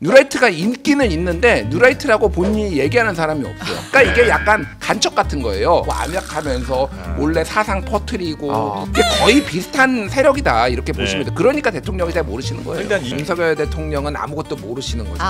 뉴라이트가 인기는 있는데 뉴라이트라고 본인이 얘기하는 사람이 없어요. 그러니까 이게 약간 간첩 같은 거예요. 뭐 암약하면서 몰래 사상 퍼뜨리고 이게 거의 비슷한 세력이다 이렇게 보시면 돼요. 그러니까 대통령이 잘 모르시는 거예요. 일단 윤석열 대통령은 아무것도 모르시는 거죠.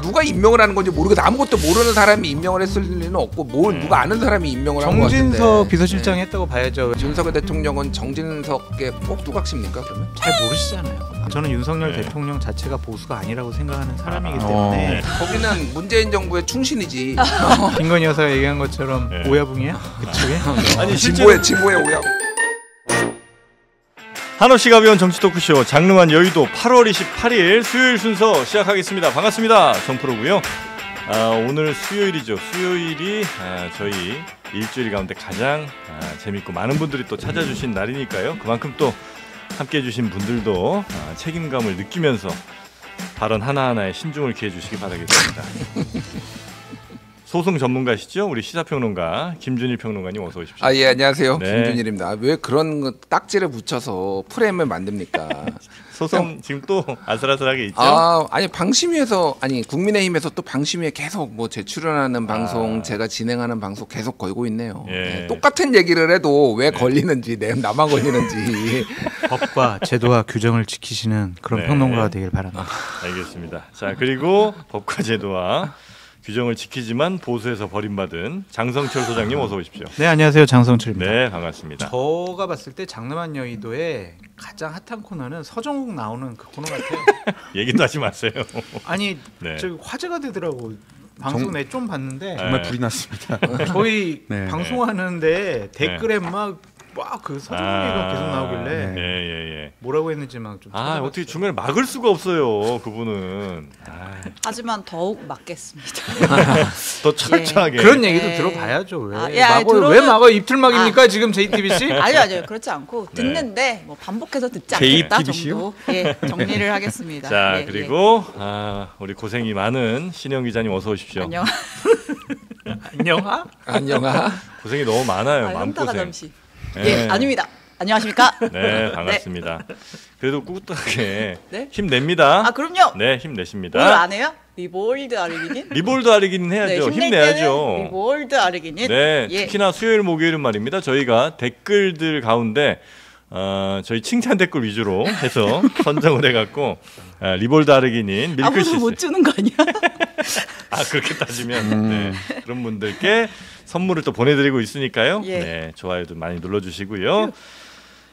누가 임명을 하는 건지 모르겠어. 아무것도 모르는 사람이 임명을 했을 리는 없고 뭘 누가 아는 사람이 임명을 한 거 같은데. 정진석 비서실장이 했다고 봐야죠. 윤석열 대통령은 정진석에 꼭 누각십니까 그러면? 잘 모르시잖아요. 저는 윤석열 대통령 자체가 보수가 아니라고 생각하는 사람이기 때문에 거기는 문재인 정부의 충신이지. 김건희 여사가 얘기한 것처럼 오야붕이야? 그쪽에? 아니 진보의 오야. 한호씨 가벼운 정치 토크쇼 장르만 여의도 8월 28일 수요일 순서 시작하겠습니다. 반갑습니다. 정프로고요. 오늘 수요일이죠. 수요일이 저희 일주일 가운데 가장 재밌고 많은 분들이 또 찾아주신 날이니까요. 그만큼 또 함께해 주신 분들도 책임감을 느끼면서 발언 하나하나에 신중을 기해 주시기 바라겠습니다. 소송 전문가시죠? 우리 시사평론가 김준일 평론가님 어서 오십시오. 예, 안녕하세요. 네. 김준일입니다. 왜 그런 딱지를 붙여서 프레임을 만듭니까? 소송 지금 또 아슬아슬하게 있죠? 아니 방심위에서 국민의힘에서 또 방심위에 계속 뭐 재출연하는 방송 제가 진행하는 방송 계속 걸고 있네요. 예. 네, 똑같은 얘기를 해도 왜 걸리는지 나만 걸리는지. 법과 제도와 규정을 지키시는 그런 네. 평론가가 되길 바랍니다. 알겠습니다. 자, 그리고 법과 제도와 규정을 지키지만 보수에서 버림받은 장성철 소장님 어서 오십시오. 네, 안녕하세요. 장성철입니다. 네, 반갑습니다. 저가 봤을 때 장르만 여의도에 가장 핫한 코너는 서정국 나오는 그 코너 같아요. 얘기도 하지 마세요. 아니, 네. 저기 화제가 되더라고. 방송 내 좀 봤는데 정말 불이 났습니다. 저희 네. 방송하는데 댓글에 막 그 서정국이가 계속 나오길래 예. 뭐라고 했는지 막 좀 어떻게 중간에 막을 수가 없어요. 그분은. 하지만 더욱 막겠습니다. 더 철저하게. 그런 얘기도 네. 들어봐야죠. 왜 들어도- 왜 막어? 입틀막입니까 지금 JTBC? 아니요 그렇지 않고 듣는데 뭐 반복해서 듣지 않겠다 정도 정리를 하겠습니다. 자, 그리고 우리 고생이 많은 신영 기자님 어서 오십시오. 안녕. 안녕하. 고생이 너무 많아요. 현타가 마음고생. 잠시. 네. 아닙니다. 안녕하십니까? 네, 반갑습니다. 그래도 꿋꿋하게 네? 힘냅니다. 그럼요. 네, 힘내십니다. 오늘 안 해요? 리볼드 아르기닌? 리볼드 아르기닌 해야죠. 힘낼 힘내야죠. 때는 리볼드 아르기닌. 네, 예. 특히나 수요일 목요일은 말입니다. 저희가 댓글들 가운데 저희 칭찬 댓글 위주로 해서 선정을 해갖고 리볼드 아르기닌 밀크시스. 아무도 못 주는 거 아니야? 그렇게 따지면 네, 그런 분들께 선물을 또 보내드리고 있으니까요. 예. 네, 좋아요도 많이 눌러주시고요.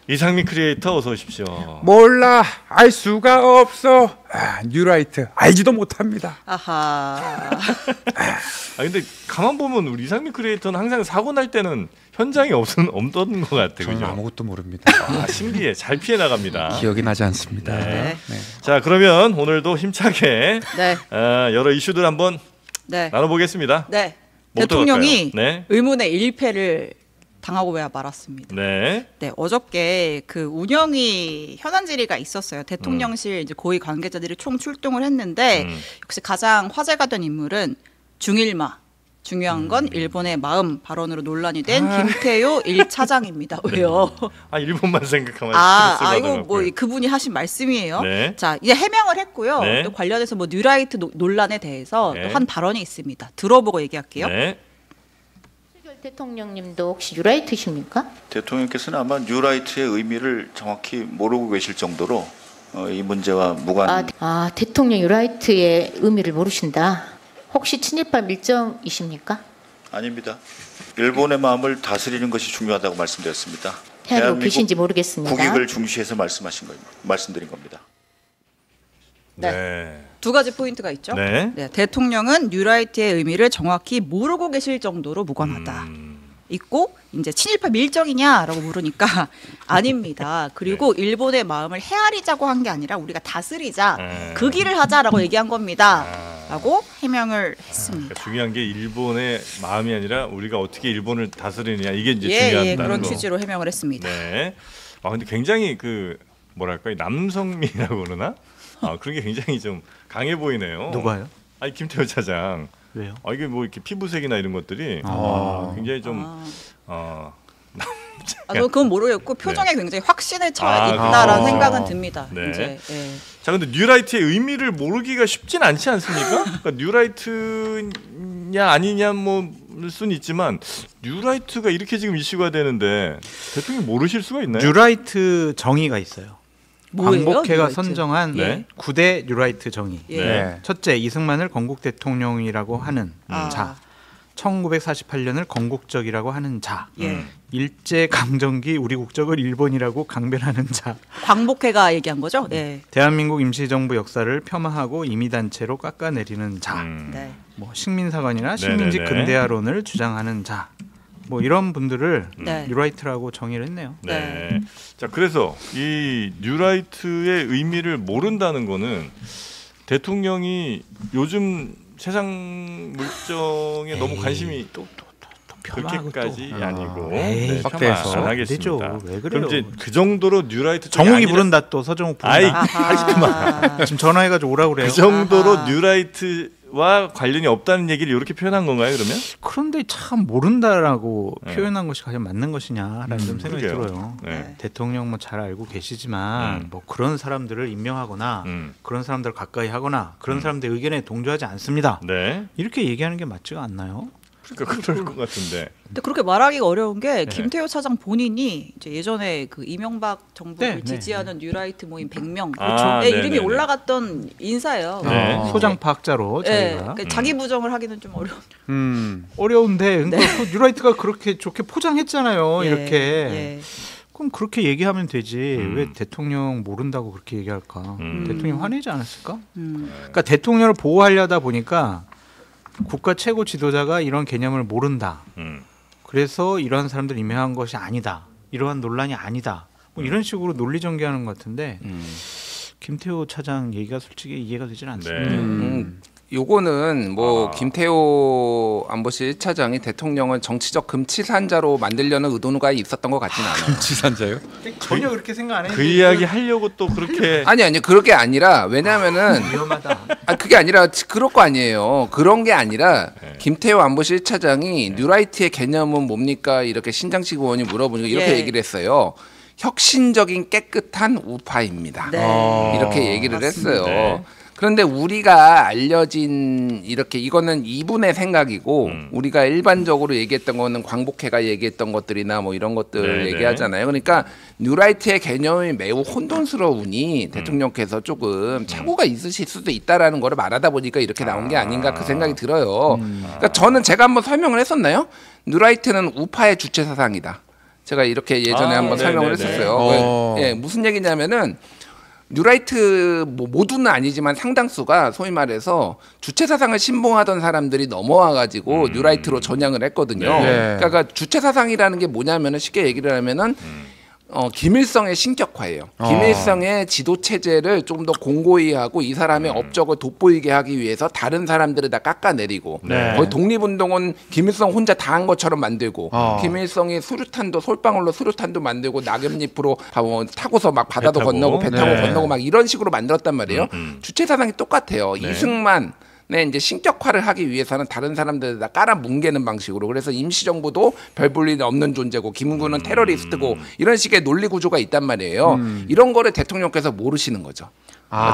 이상민 크리에이터 어서 오십시오. 몰라 알 수가 없어. 뉴라이트 알지도 못합니다. 아하. 근데 가만 보면 우리 이상민 크리에이터는 항상 사고 날 때는 현장에 없던 것 같아요. 저는 그죠? 아무것도 모릅니다. 신기해. 잘 피해 나갑니다. 기억이 나지 않습니다. 네. 네. 자, 그러면 오늘도 힘차게 네. 여러 이슈들 한번 네. 나눠보겠습니다. 네. 뭐부터 대통령이 갈까요? 네. 의문의 일패를 당하고 말았습니다. 네. 네, 어저께 그 운영위 현안 질의가 있었어요. 대통령실 이제 고위 관계자들이 총 출동을 했는데 역시 가장 화제가 된 인물은 중일마. 중요한 건 일본의 마음 발언으로 논란이 된 김태효 1차장입니다. 왜요? 일본만 생각하면 이거 뭐 그분이 하신 말씀이에요. 네. 자, 이제 해명을 했고요. 네. 또 관련해서 뭐 뉴라이트 논란에 대해서 네. 또 한 발언이 있습니다. 들어보고 얘기할게요. 네. 대통령님도 혹시 뉴라이트십니까? 대통령께서는 아마 뉴라이트의 의미를 정확히 모르고 계실 정도로 이 문제와 무관. 대통령 뉴라이트의 의미를 모르신다. 혹시 친일파 밀정이십니까? 아닙니다. 일본의 마음을 다스리는 것이 중요하다고 말씀드렸습니다. 해안으로 계신지 모르겠습니다. 국익을 중시해서 말씀드린 겁니다. 네. 두 가지 포인트가 있죠. 네. 네, 대통령은 뉴라이트의 의미를 정확히 모르고 계실 정도로 무관하다. 있고 이제 친일파 밀정이냐라고 물으니까 아닙니다. 그리고 일본의 마음을 헤아리자고 한 게 아니라 우리가 다스리자 그 길을 하자라고 얘기한 겁니다. 라고 해명을 했습니다. 그러니까 중요한 게 일본의 마음이 아니라 우리가 어떻게 일본을 다스리느냐 이게 이제 중요하다는 그런 거. 취지로 해명을 했습니다. 네. 근데 굉장히 뭐랄까 남성미라고 그러나? 그런 게 굉장히 좀 강해 보이네요. 누가요? 김태효 차장. 왜요? 이게 뭐 이렇게 피부색이나 이런 것들이 굉장히 좀 저는 그건 모르겠고 표정에 굉장히 확신에 처해 있다라는 생각은 듭니다. 네. 이제 자, 근데 뉴라이트의 의미를 모르기가 쉽진 않지 않습니까? 그러니까 뉴라이트냐 아니냐 뭐 수는 있지만 뉴라이트가 이렇게 지금 이슈가 되는데 대통령 모르실 수가 있나요? 뉴라이트 정의가 있어요. 뭐예요, 광복회가 뉴라이트? 선정한 네. 9대 뉴라이트 정의. 예. 네. 첫째, 이승만을 건국 대통령이라고 하는 아. 자. 1948년을 건국적이라고 하는 자. 예. 일제 강점기 우리 국적을 일본이라고 강변하는 자. 광복회가 얘기한 거죠? 예. 대한민국 임시정부 역사를 겸하고 임의단체로 깎아내리는 자. 네. 뭐 식민사관이나 식민지 네네네. 근대화론을 주장하는 자. 뭐 이런 분들을 네. 뉴라이트라고 정의를 했네요. 네. 자, 그래서 이 뉴라이트의 의미를 모른다는 거는 대통령이 요즘 세상 물정에 너무 관심이 또 그렇게까지 또. 아니고 에이, 확대해서. 안 하겠습니다. 되죠. 왜 그래요? 그럼 이제 그 정도로 뉴라이트 쪽이 정욱이 아니라- 부른다 또 서정욱 아이, 부른다. 아하. 지금 전화해가지고 오라고 그래요. 그 정도로 아하. 뉴라이트와 관련이 없다는 얘기를 이렇게 표현한 건가요, 그러면? 그런데 참 모른다라고 네. 표현한 것이 과연 맞는 것이냐라는 좀 생각이 그러게요. 들어요. 네. 대통령 뭐 잘 알고 계시지만 뭐 그런 사람들을 임명하거나 그런 사람들을 가까이 하거나 그런 사람들의 의견에 동조하지 않습니다. 네. 이렇게 얘기하는 게 맞지가 않나요? 그러니까 그럴 것 같은데. 근데 그렇게 말하기가 어려운 게 네. 김태효 차장 본인이 이제 예전에 그 이명박 정부를 네, 지지하는 뉴라이트 모임 100명 아, 의 네네네. 이름이 올라갔던 인사예요. 네. 소장파학자로 예, 자기가 그러니까 자기 부정을 하기는 좀 어려운. 어려운데 그러니까 그 뉴라이트가 그렇게 좋게 포장했잖아요. 예, 이렇게 예. 그럼 그렇게 얘기하면 되지 왜 대통령 모른다고 그렇게 얘기할까? 대통령 화내지 않았을까? 그러니까 대통령을 보호하려다 보니까 국가 최고 지도자가 이런 개념을 모른다. 그래서 이러한 사람들 임명한 것이 아니다. 이러한 논란이 아니다. 뭐 이런 식으로 논리 전개하는 것 같은데 김태호 차장 얘기가 솔직히 이해가 되지는 않습니다. 네. 요거는 뭐 김태호 안보실 1차장이 대통령을 정치적 금치산자로 만들려는 의도가 있었던 것 같지는 않아요. 지산자요? 전혀 그렇게 생각 안 그 했는데 이야기 하려고 또 그렇게 아니 그렇게 아니라 왜냐하면은 위험하다. 그게 아니라 그럴 거 아니에요. 그런 게 아니라 김태호 안보실 1차장이 뉴라이트의 개념은 뭡니까 이렇게 신장식 의원이 물어보니까 이렇게 예. 얘기를 했어요. 혁신적인 깨끗한 우파입니다. 네. 이렇게 얘기를 맞습니다. 했어요. 네. 그런데 우리가 알려진 이렇게 이거는 이분의 생각이고 우리가 일반적으로 얘기했던 거는 광복회가 얘기했던 것들이나 뭐 이런 것들 네, 얘기하잖아요. 그러니까 뉴라이트의 개념이 매우 혼돈스러우니 대통령께서 조금 착오가 있으실 수도 있다라는 거를 말하다 보니까 이렇게 나온 게 아닌가 그 생각이 들어요. 그러니까 저는 제가 한번 설명을 했었나요? 뉴라이트는 우파의 주체 사상이다. 제가 이렇게 예전에 한번 설명을 네네네. 했었어요. 예, 무슨 얘기냐면은 뉴라이트 뭐 모두는 아니지만 상당수가 소위 말해서 주체 사상을 신봉하던 사람들이 넘어와 가지고 뉴라이트로 전향을 했거든요. 네. 그러니까 주체 사상이라는 게 뭐냐면은 쉽게 얘기를 하면은 김일성의 신격화예요. 김일성의 지도 체제를 좀 더 공고히 하고 이 사람의 업적을 돋보이게 하기 위해서 다른 사람들을 다 깎아내리고 네. 거의 독립운동은 김일성 혼자 다 한 것처럼 만들고 김일성이 수류탄도 솔방울로 수류탄도 만들고 낙엽잎으로 타고서 막 바다도 배 타고. 건너고 배 타고 네. 건너고 막 이런 식으로 만들었단 말이에요. 주체 사상이 똑같아요. 이승만 네, 이제 신격화를 하기 위해서는 다른 사람들을 다 깔아 뭉개는 방식으로 그래서 임시정부도 별 볼 일 없는 존재고 김은구는 테러리스트고 이런 식의 논리 구조가 있단 말이에요. 이런 거를 대통령께서 모르시는 거죠.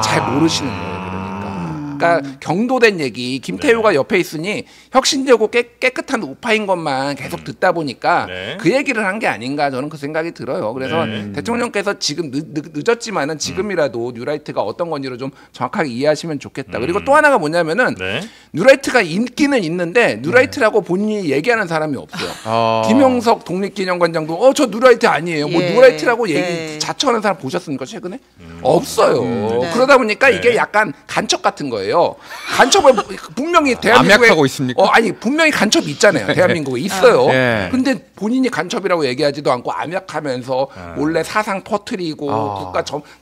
잘 모르시는 거예요. 그러니까 경도된 얘기 김태효가 옆에 있으니 혁신되고 깨끗한 우파인 것만 계속 듣다 보니까 네. 그 얘기를 한 게 아닌가 저는 그 생각이 들어요. 그래서 네. 대통령께서 지금 늦었지만은 지금이라도 뉴라이트가 어떤 건지를 좀 정확하게 이해하시면 좋겠다. 그리고 또 하나가 뭐냐면은 네. 뉴라이트가 있기는 있는데 뉴라이트라고 본인이 얘기하는 사람이 없어요. 김영석 독립기념관장도 저 뉴라이트 아니에요. 뭐 예. 뉴라이트라고 얘기 네. 자처하는 사람 보셨습니까 최근에? 없어요. 네. 그러다 보니까 이게 약간 간첩 같은 거예요. 간첩을 분명히 대한민국에 암약하고 있습니까? 아니 분명히 간첩이 있잖아요. 대한민국에 있어요. 네. 근데 본인이 간첩이라고 얘기하지도 않고 암약하면서 몰래 사상 퍼뜨리고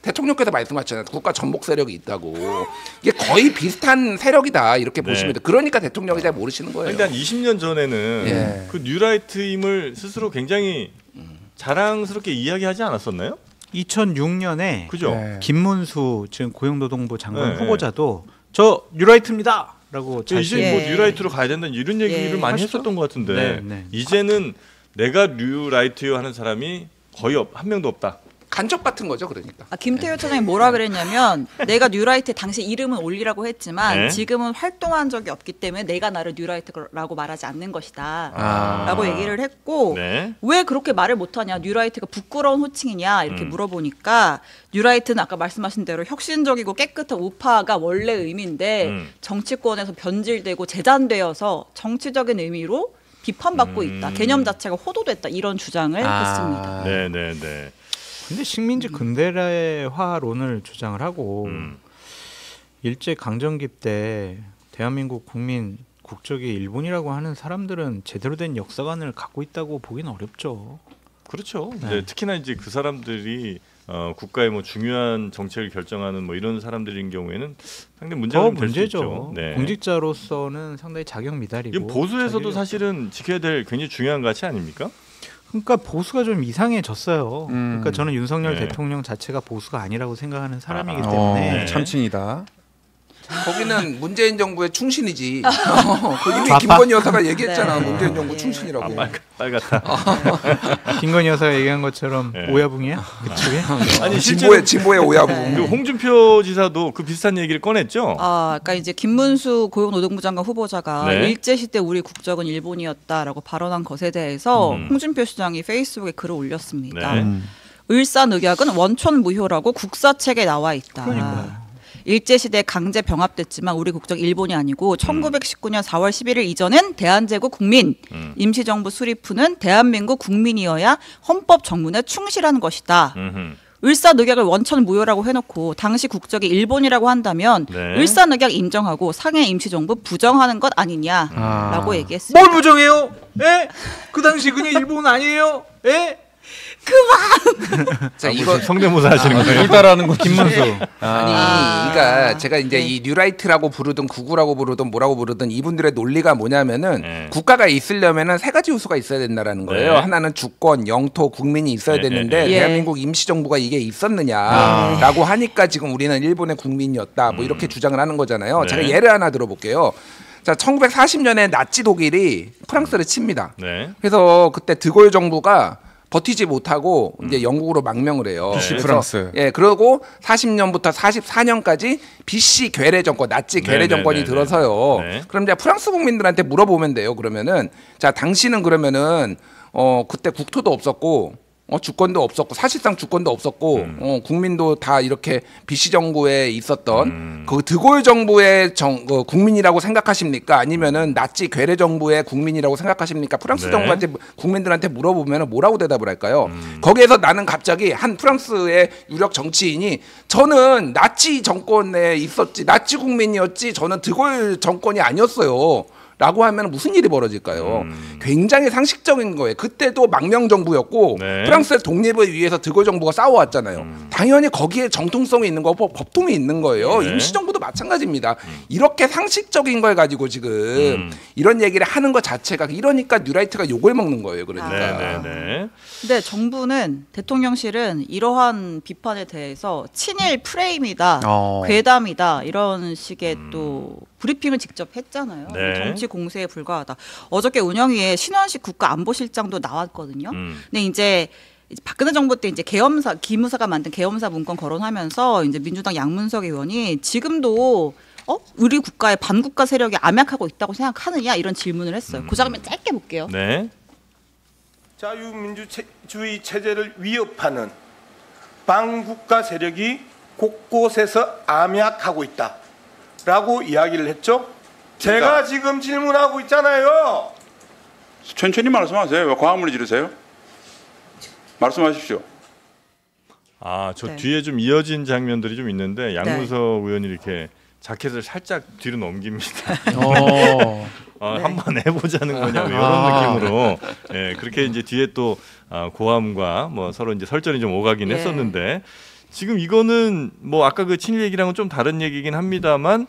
대통령께서 말씀하셨잖아요. 국가 전복 세력이 있다고. 이게 거의 비슷한 세력이다 이렇게 보시면 돼요. 그러니까 대통령이 잘 모르시는 거예요. 그러니까 한 20년 전에는 예. 그 뉴라이트임을 스스로 굉장히 자랑스럽게 이야기하지 않았었나요? 2006년에 그죠? 네. 김문수 지금 고용노동부 장관 네, 후보자도 저 뉴라이트입니다라고 이제 자신 뭐 예. 뉴라이트로 가야 된다 이런 얘기를 많이 하시죠? 했었던 것 같은데 네, 네. 이제는 내가 뉴라이트요 하는 사람이 거의 한 명도 없다. 간접 같은 거죠, 그러니까. 김태효 차장이 뭐라 그랬냐면 내가 뉴라이트 당시 이름은 올리라고 했지만 네. 지금은 활동한 적이 없기 때문에 내가 나를 뉴라이트라고 말하지 않는 것이다 라고 얘기를 했고 네. 왜 그렇게 말을 못하냐 뉴라이트가 부끄러운 호칭이냐 이렇게 물어보니까 뉴라이트는 아까 말씀하신 대로 혁신적이고 깨끗한 우파가 원래 의미인데 정치권에서 변질되고 재단되어서 정치적인 의미로 비판받고 있다. 개념 자체가 호도됐다. 이런 주장을 했습니다. 네네네. 근데 식민지 근대화론을 주장을 하고 일제 강점기 때 대한민국 국민 국적이 일본이라고 하는 사람들은 제대로 된 역사관을 갖고 있다고 보기는 어렵죠. 그렇죠. 네. 특히나 이제 그 사람들이 국가의 뭐 중요한 정책을 결정하는 뭐 이런 사람들인 경우에는 상당히 문제가 될 수 있죠. 네. 공직자로서는 상당히 자격 미달이고. 이건 보수에서도 사실은 지켜야 될 굉장히 중요한 가치 아닙니까? 그러니까 보수가 좀 이상해졌어요. 그러니까 저는 윤석열 네. 대통령 자체가 보수가 아니라고 생각하는 사람이기 때문에 참칭이다. 거기는 문재인 정부의 충신이지. 이미 김건희 여사가 얘기했잖아. 네. 문재인 정부 충신이라고. 빨갛다. 김건희 여사가 얘기한 것처럼 네. 오야붕이야? 그쪽에? 아니 실제로 진보의 오야부. 그 홍준표 지사도 그 비슷한 얘기를 꺼냈죠. 그러니까 이제 김문수 고용노동부 장관 후보자가 네. 일제 시대 우리 국적은 일본이었다라고 발언한 것에 대해서 홍준표 시장이 페이스북에 글을 올렸습니다. 네. 을사늑약은 원촌 무효라고 국사책에 나와 있다. 그러니까요. 일제시대 강제 병합됐지만 우리 국적 일본이 아니고 1919년 4월 11일 이전엔 대한제국 국민, 임시정부 수립 후는 대한민국 국민이어야 헌법 정문에 충실한 것이다. 을사늑약을 원천 무효라고 해놓고 당시 국적이 일본이라고 한다면 네. 을사늑약 인정하고 상해 임시정부 부정하는 것 아니냐라고 얘기했습니다. 뭘 부정해요? 에? 그 당시 그냥 일본 아니에요? 에? 자, 이거 성대모사 하시는 거예요. 따라하는 거 김문수. 그러니까 제가 이제 이 뉴라이트라고 부르든 구구라고 부르든 뭐라고 부르든 이분들의 논리가 뭐냐면은 네. 국가가 있으려면은 세 가지 요소가 있어야 된다라는 거예요. 네. 하나는 주권, 영토, 국민이 있어야 네, 되는데 네. 대한민국 임시정부가 이게 있었느냐라고 하니까 지금 우리는 일본의 국민이었다. 뭐 이렇게 주장을 하는 거잖아요. 네. 제가 예를 하나 들어볼게요. 자, 1940년에 나치 독일이 프랑스를 칩니다. 네. 그래서 그때 드골 정부가 버티지 못하고 이제 영국으로 망명을 해요. BC 그래서, 프랑스. 예, 그러고 40년부터 44년까지 BC 괴뢰 정권, 나치 괴뢰 네, 정권이 네, 네, 들어서요. 네. 그럼 이제 프랑스 국민들한테 물어보면 돼요. 그러면은 자, 당신은 그러면은 그때 국토도 없었고 주권도 없었고 사실상 주권도 없었고 국민도 다 이렇게 BC 정부에 있었던 그 드골 정부의 국민이라고 생각하십니까? 아니면은 나치 괴뢰 정부의 국민이라고 생각하십니까? 프랑스 네. 정부한테 국민들한테 물어보면 뭐라고 대답을 할까요? 거기에서 나는 갑자기 한 프랑스의 유력 정치인이 저는 나치 정권에 있었지 나치 국민이었지 저는 드골 정권이 아니었어요. 라고 하면 무슨 일이 벌어질까요? 굉장히 상식적인 거예요. 그때도 망명 정부였고 네. 프랑스의 독립을 위해서 드골 정부가 싸워왔잖아요. 당연히 거기에 정통성이 있는 거고 법통이 있는 거예요. 네. 임시정부도 마찬가지입니다. 이렇게 상식적인 걸 가지고 지금 이런 얘기를 하는 것 자체가 이러니까 뉴라이트가 욕을 먹는 거예요. 그러니까. 네. 근데 정부는 대통령실은 이러한 비판에 대해서 친일 프레임이다, 괴담이다 이런 식의 또 브리핑을 직접 했잖아요. 네. 정치 공세에 불과하다. 어저께 운영위에 신원식 국가안보실장도 나왔거든요. 근데 이제 박근혜 정부 때 이제 계엄사 기무사가 만든 계엄사 문건 거론하면서 이제 민주당 양문석 의원이 지금도 우리 국가의 반국가 세력이 암약하고 있다고 생각하느냐 이런 질문을 했어요. 그 장면 짧게 볼게요. 네. 자유민주주의 체제를 위협하는 반국가 세력이 곳곳에서 암약하고 있다라고 이야기를 했죠. 제가 지금 질문하고 있잖아요. 천천히 말씀하세요. 왜 과음을 지르세요? 말씀하십시오. 저 네. 뒤에 좀 이어진 장면들이 좀 있는데 양문석 의원이 이렇게 자켓을 살짝 뒤로 넘깁니다. 한번 해보자는 거냐 이런 느낌으로 그렇게 이제 뒤에 또 고함과 뭐 서로 이제 설전이 좀 오가긴 했었는데 지금 이거는 뭐 아까 그 친일 얘기랑은 좀 다른 얘기긴 합니다만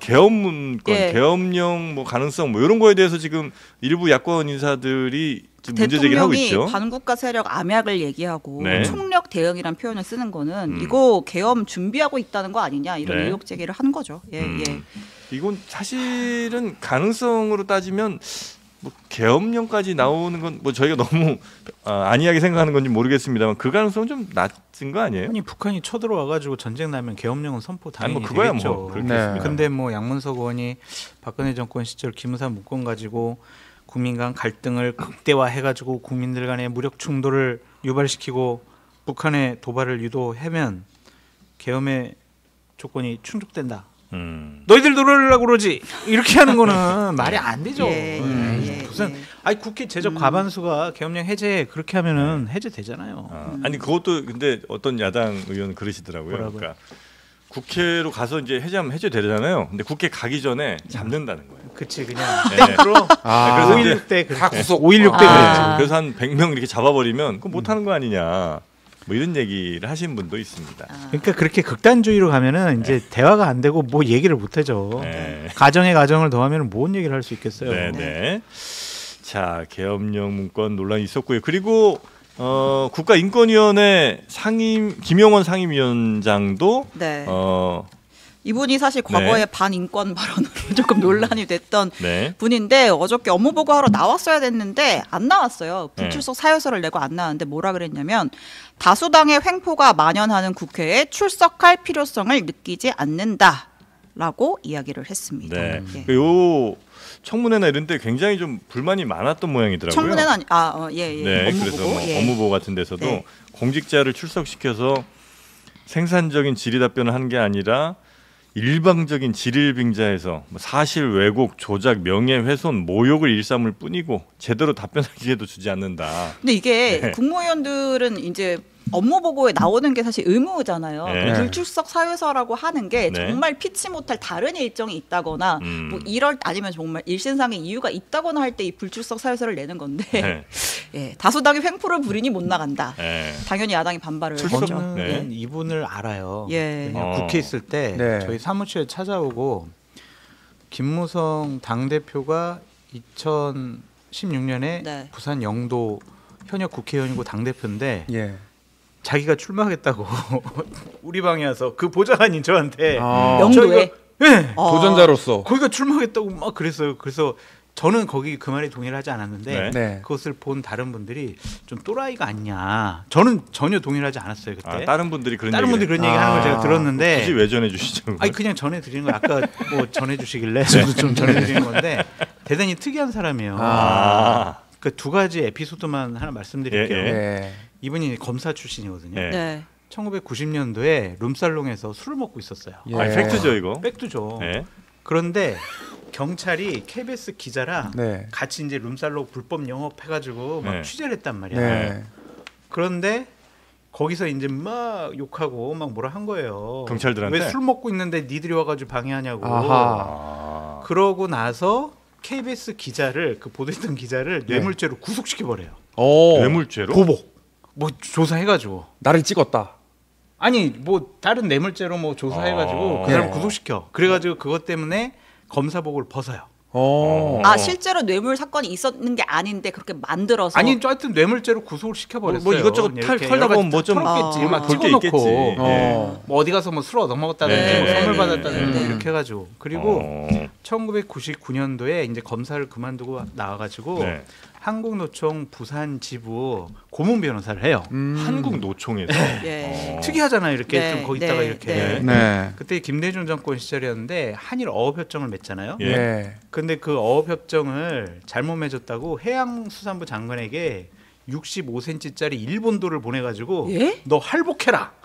계엄 문건, 계엄령 뭐 가능성 뭐 이런 거에 대해서 지금 일부 야권 인사들이 지금 문제 제기를 하고 있죠. 대통령이 반국가 세력 암약을 얘기하고 네. 총력 대응이란 표현을 쓰는 거는 이거 계엄 준비하고 있다는 거 아니냐 이런 네. 의혹 제기를 한 거죠. 예. 이건 사실은 가능성으로 따지면 뭐 계엄령까지 나오는 건 뭐 저희가 너무 안이하게 생각하는 건지 모르겠습니다만 그 가능성은 좀 낮은 거 아니에요? 아니 북한이 쳐들어와가지고 전쟁 나면 계엄령은 선포 당연히 뭐 그거야 되겠죠. 뭐 그렇겠습니다. 근데 뭐 양문석 의원이 박근혜 정권 시절 기무사 문건 가지고 국민 간 갈등을 극대화해가지고 국민들 간의 무력 충돌을 유발시키고 북한의 도발을 유도하면 계엄의 조건이 충족된다. 너희들 노래하려고 그러지 이렇게 하는 거는 말이 안 되죠. 무슨 아니 국회 제적 과반수가 계엄령 해제 그렇게 하면은 해제되잖아요. 아니 그것도 근데 어떤 야당 의원은 그러시더라고요. 뭐라고요? 그러니까 국회로 가서 이제 해제하면 해제되잖아요. 근데 국회 가기 전에 잡는다는 거예요. 그치 그냥 네. 땡으로 그래서 5.16 때 다 구속. 5.16 때 그랬죠. 그래서 한 100명 이렇게 잡아버리면 그거 못하는 거 아니냐. 뭐 이런 얘기를 하신 분도 있습니다. 그러니까 그렇게 극단주의로 가면은 이제 대화가 안 되고 뭐 얘기를 못 하죠. 네. 가정에 가정을 더하면 뭔 얘기를 할 수 있겠어요. 네. 자, 계엄령 문건 논란이 있었고요. 그리고 국가인권위원회 김영원 상임위원장도 네. 이분이 사실 과거에 반인권 발언으로 조금 논란이 됐던 분인데 어저께 업무 보고하러 나왔어야 됐는데 안 나왔어요. 불출석 사유서를 내고 안 나왔는데 뭐라 그랬냐면 다수당의 횡포가 만연하는 국회에 출석할 필요성을 느끼지 않는다라고 이야기를 했습니다. 네. 요 청문회나 이런 데 굉장히 좀 불만이 많았던 모양이더라고요. 청문회는 네, 업무 그래서 보고. 뭐 업무보고 같은 데서도 공직자를 출석시켜서 생산적인 질의 답변을 하는 게 아니라 일방적인 질일빙자해서 사실 왜곡, 조작, 명예훼손, 모욕을 일삼을 뿐이고 제대로 답변할 기회도 주지 않는다. 근데 이게 국무위원들은 이제 업무 보고에 나오는 게 사실 의무잖아요. 불출석 사유서라고 하는 게 정말 피치 못할 다른 일정이 있다거나 뭐 이럴 아니면 정말 일신상의 이유가 있다거나 할 때 이 불출석 사유서를 내는 건데 다수당의 횡포를 부리니 못 나간다. 당연히 야당이 반발을 했죠. 저는 이분을 알아요. 국회 있을 때 저희 사무실에 찾아오고 김무성 당대표가 2016년에 부산 영도 현역 국회의원이고 당대표인데 자기가 출마하겠다고 우리 방에 와서 그 보좌관인 저한테 영도에 도전자로서 거기가 출마하겠다고 막 그랬어요. 그래서 저는 거기 그 말에 동의를 하지 않았는데 그것을 본 다른 분들이 좀 또라이가 아니냐. 저는 전혀 동의를 하지 않았어요 그때. 다른 분들이 그런 얘기 하는 걸 제가 들었는데 굳이 왜 전해주시죠? 아니 그냥 전해드리는 거 아까 뭐 전해주시길래 저도 좀 전해드리는 건데 대단히 특이한 사람이에요. 그 두 가지 에피소드만 하나 말씀드릴게요. 이분이 검사 출신이거든요. 1990년도에 룸살롱에서 술을 먹고 있었어요. 팩트죠 이거? 팩트죠. 그런데 경찰이 KBS 기자랑 같이 이제 룸살롱 불법 영업해가지고 막 취재를 했단 말이야. 그런데 거기서 이제 막 욕하고 막 뭐라 한 거예요. 경찰들한테 왜 술 먹고 있는데 니들이 와가지고 방해하냐고. 그러고 나서 KBS 기자를 그 보도했던 기자를 뇌물죄로 구속시켜 버려요. 뇌물죄로? 보복. 뭐 조사해가지고 나를 찍었다. 아니 뭐 다른 뇌물죄로 뭐 조사해가지고 그 사람 구속시켜. 그래가지고 그것 때문에 검사복을 벗어요. 실제로 뇌물 사건이 있었는 게 아닌데 그렇게 만들어서 아니 하여튼 뇌물죄로 구속을 시켜버렸어요. 뭐 이것저것 털다 보면 뭐 좀 털었겠지. 막 찍어놓고 뭐 어디 가서 뭐 술 얻어먹었다든지 뭐 선물 받았다든지 이렇게 해가지고 그리고 1999년도에 이제 검사를 그만두고 나와가지고 한국노총 부산 지부 고문 변호사를 해요. 한국노총에서 특이하잖아요. 이렇게 좀 거기다가 이렇게. 그때 김대중 정권 시절이었는데 한일 어업협정을 맺잖아요. 근데 그 어업협정을 잘못 맺었다고 해양수산부 장관에게 65cm짜리 일본도를 보내가지고 너 할복해라.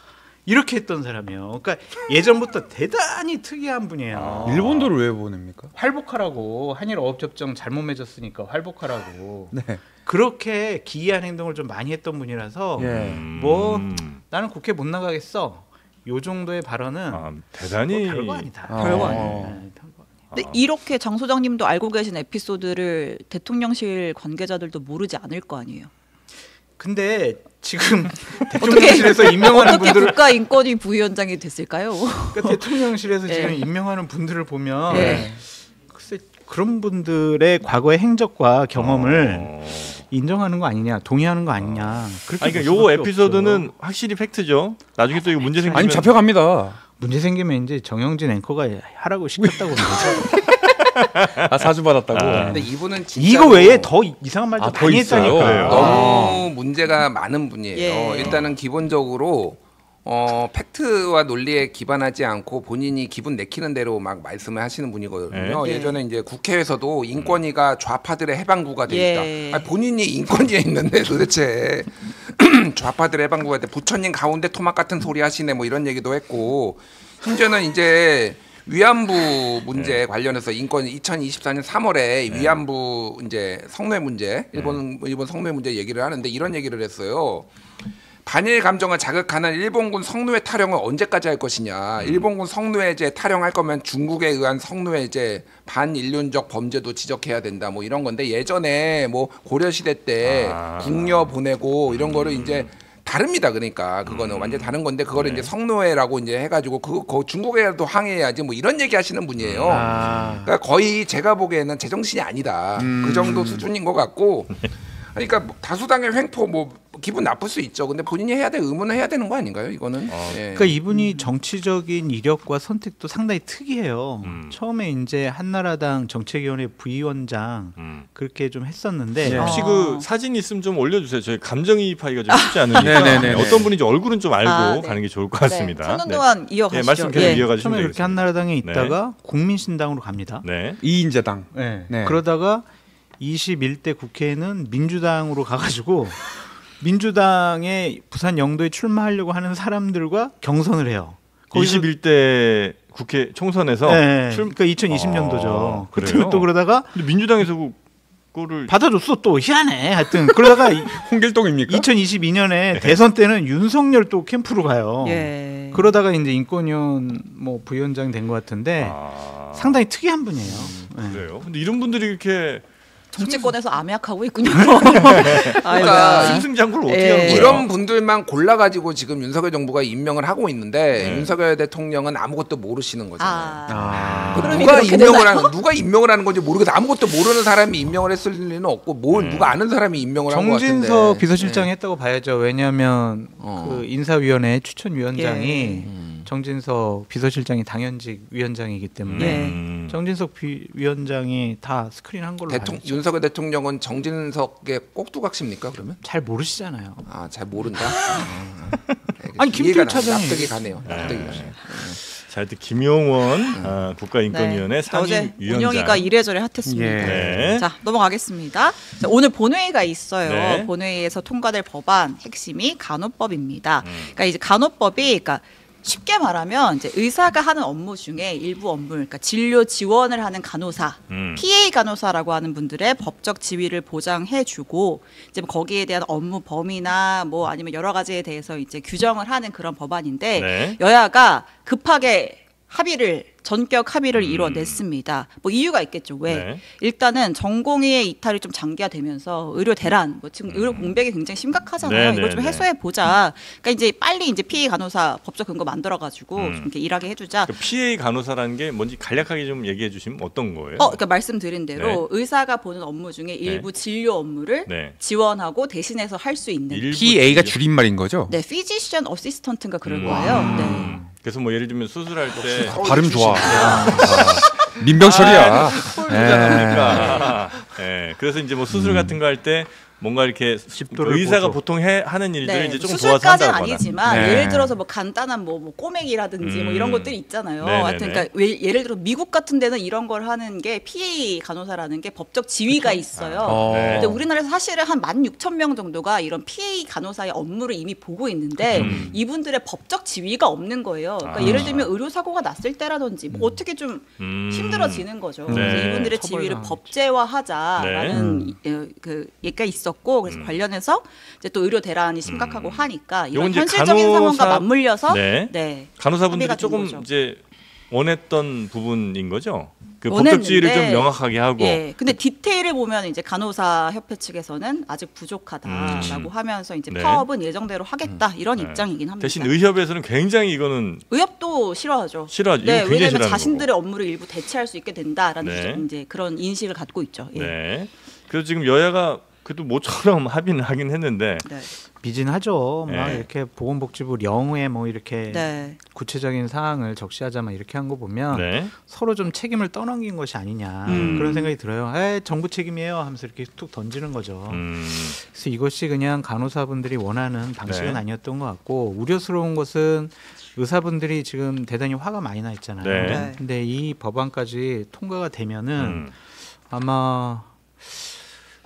이렇게 했던 사람이에요. 그러니까 예전부터 대단히 특이한 분이에요. 일본도를 왜 보냅니까? 활복하라고. 한일 어업협정 잘못 맺었으니까 활복하라고. 그렇게 기이한 행동을 좀 많이 했던 분이라서 뭐 나는 국회 못 나가겠어. 요 정도의 발언은 대단히 뭐 별거 아니다. 별거 아니에요. 근데 이렇게 장 소장님도 알고 계신 에피소드를 대통령실 관계자들도 모르지 않을 거 아니에요. 근데 지금 대통령실에서 임명하는 어떻게 분들을 국가인권위 부위원장이 됐을까요? 그러니까 대통령실에서 지금 임명하는 분들을 보면 글쎄 그런 분들의 과거의 행적과 경험을 인정하는 거 아니냐, 동의하는 거 아니냐. 그러니까 요 에피소드는 없죠. 확실히 팩트죠. 나중에 또 이거 문제 생기면 아니 잡혀갑니다. 문제 생기면 이제 정영진 앵커가 하라고 시켰다고 그러죠. 아, 사주 받았다고. 근데 이분은 진짜로 이거 외에 더 이상한 말도 더 많이 있어요? 했다니까요. 너무 문제가 많은 분이에요. 예. 일단은 기본적으로 팩트와 논리에 기반하지 않고 본인이 기분 내키는 대로 막 말씀을 하시는 분이거든요. 네. 예전에 이제 국회에서도 인권위가 좌파들의 해방구가 돼 있다. 예. 아니, 본인이 인권위에 있는데 도대체 좌파들의 해방구가 돼. 부처님 가운데 토막 같은 소리 하시네 뭐 이런 얘기도 했고 심지어는 이제 위안부 문제 관련해서 인권 2024년 3월에 위안부 이제 성노예 문제 일본 성노예 문제 얘기를 하는데 이런 얘기를 했어요. 반일 감정을 자극하는 일본군 성노예 타령을 언제까지 할 것이냐. 일본군 성노예제 타령할 거면 중국에 의한 성노예제 반인륜적 범죄도 지적해야 된다. 뭐 이런 건데 예전에 뭐 고려시대 때 궁녀 보내고 이런 거를 이제 다릅니다. 그러니까 그거는 완전 히 다른 건데 그거를 이제 성노예라고 이제 해가지고 그거 중국에도 항의해야지 뭐 이런 얘기 하시는 분이에요. 그러니까 거의 제가 보기에는 제정신이 아니다. 그 정도 수준인 것 같고. 그러니까 뭐 다수당의 횡포 뭐 기분 나쁠 수 있죠. 근데 본인이 해야 될 의무는 해야 되는 거 아닌가요? 이거는. 예. 그러니까 이분이 정치적인 이력과 선택도 상당히 특이해요. 처음에 이제 한나라당 정책위원회 부위원장 그렇게 좀 했었는데 혹시 그 사진 있으면 좀 올려주세요. 저희 감정이입하기가 좀 쉽지 않으니까 네네네. 어떤 분인지 얼굴은 좀 알고 네. 가는 게 좋을 것 같습니다. 3년 동안 이어가시죠. 말씀 계속 예. 이어가시면 처음에 그렇게 되겠습니다. 한나라당에 있다가 국민신당으로 갑니다. 네. 이인재당. 네. 네. 그러다가 21대 국회에는 민주당으로 가가지고 민주당의 부산 영도에 출마하려고 하는 사람들과 경선을 해요. 21대 국회 총선에서 네. 그러니까 2020년도죠. 그래요? 또 그러다가 근데 민주당에서 그거를 받아줬어. 또 희한해. 하여튼 그러다가 홍길동입니까? 2022년에 대선 때는 윤석열 또 캠프로 가요. 예. 그러다가 이제 인권위원 뭐 부위원장 된 것 같은데 상당히 특이한 분이에요. 네. 그래요. 근데 이런 분들이 이렇게 정치권에서 암약하고 있군요. 그러니까 승승장구를 어떻게 예. 하는 거예요? 이런 분들만 골라가지고 지금 윤석열 정부가 임명을 하고 있는데 네. 윤석열 대통령은 아무것도 모르시는 거잖아요. 그럼 누가 이렇게 임명을 하는 건지 모르겠어. 아무것도 모르는 사람이 임명을 했을 리는 없고 뭘 누가 아는 사람이 임명을 한 것 같은데. 정진석 비서실장이 했다고 봐야죠. 왜냐하면 그 인사위원회 추천위원장이 예. 정진석 비서실장이 당연직 위원장이기 때문에 예. 정진석 위원장이 다 스크린한 걸로 알죠. 윤석열 대통령은 정진석의 꼭두각시입니까 그러면? 잘 모르시잖아요. 아, 잘 모른다. 아니, 김태우 이해가 차장이- 납득이 가네요. 납득이 가네요. 자, 일단 김용원 국가인권위원회 어제 상임위원장. 운영위가 이래저래 핫했습니다. 예. 네. 자, 넘어가겠습니다. 자, 오늘 본회의가 있어요. 네. 본회의에서 통과될 법안 핵심이 간호법입니다. 그러니까 이제 간호법이 그러니까 쉽게 말하면 이제 의사가 하는 업무 중에 일부 업무, 그러니까 진료 지원을 하는 간호사, PA 간호사라고 하는 분들의 법적 지위를 보장해주고 이제 뭐 거기에 대한 업무 범위나 뭐 아니면 여러 가지에 대해서 이제 규정을 하는 그런 법안인데 네. 여야가 급하게 전격 합의를 이뤄냈습니다. 뭐 이유가 있겠죠. 왜? 네. 일단은 전공의의 이탈이 좀 장기화되면서 의료 대란, 뭐 지금 의료 공백이 굉장히 심각하잖아요. 네, 이걸 네, 좀 네. 해소해 보자. 그러니까 이제 빨리 이제 PA 간호사 법적 근거 만들어가지고 좀 이렇게 일하게 해주자. 그 PA 간호사라는 게 뭔지 간략하게 좀 얘기해 주시면 어떤 거예요? 그러니까 말씀드린 대로 네. 의사가 보는 업무 중에 일부 진료 업무를 네. 지원하고 대신해서 할 수 있는. 일부 PA가 진료- 줄임말인 거죠? 네, 피지션 어시스턴트인가 그럴 거예요. 네. 그래서 뭐 예를 들면 수술할 때 발음 좋아. 민병철이야. 그러니까. 예. 그래서 이제 뭐 수술 같은 거 할 때 뭔가 이렇게 집도를 의사가 보죠. 보통 하는 일들을 네, 이제 조금 도와서 수술까지는 한다거나. 아니지만 네. 예를 들어서 뭐 간단한 뭐 꼬맥이라든지 뭐 이런 것들이 있잖아요. 네네네. 하여튼 그러니까 예를 들어 미국 같은 데는 이런 걸 하는 게 PA 간호사라는 게 법적 지위가 있어요. 네. 근데 우리나라에서 사실은 한 16,000명 정도가 이런 PA 간호사의 업무를 이미 보고 있는데 이분들의 법적 지위가 없는 거예요. 그러니까 예를 들면 의료 사고가 났을 때라든지 뭐 어떻게 좀 힘들어지는 거죠. 네. 그래서 이분들의 지위를 처벌당하죠. 법제화하자라는 그 얘기가 있었고 그래서 관련해서 이제 또 의료 대란이 심각하고 하니까 요건 이런 이제 현실적인 상황과 간호사- 맞물려서 네. 네. 간호사분들이 합의가 된 조금 거죠. 이제 원했던 부부분인 거죠. 그 원했는데, 법적 지위를 좀 명확하게 하고. 예. 근데 디테일을 보면 이제 간호사 협회 측에서는 아직 부족하다라고 하면서 이제 네. 파업은 예정대로 하겠다 이런 입장이긴 합니다. 대신 의협에서는 굉장히 이거는 의협도 싫어하죠. 싫어하죠. 네, 이거 굉장히 왜냐하면 싫어하는 자신들의 업무를 일부 대체할 수 있게 된다라는 네. 이제 그런 인식을 갖고 있죠. 예. 네. 그래서 지금 여야가 그래도 모처럼 합의는 하긴 했는데 네. 미진하죠. 막 네. 이렇게 보건복지부 령에 뭐 이렇게 네. 구체적인 사항을 적시하자 막 이렇게 한 거 보면 네. 서로 좀 책임을 떠넘긴 것이 아니냐 그런 생각이 들어요. 정부 책임이에요 하면서 이렇게 툭 던지는 거죠. 그래서 이것이 그냥 간호사분들이 원하는 방식은 네. 아니었던 것 같고 우려스러운 것은 의사분들이 지금 대단히 화가 많이 나 있잖아요. 네. 근데 이 법안까지 통과가 되면은 아마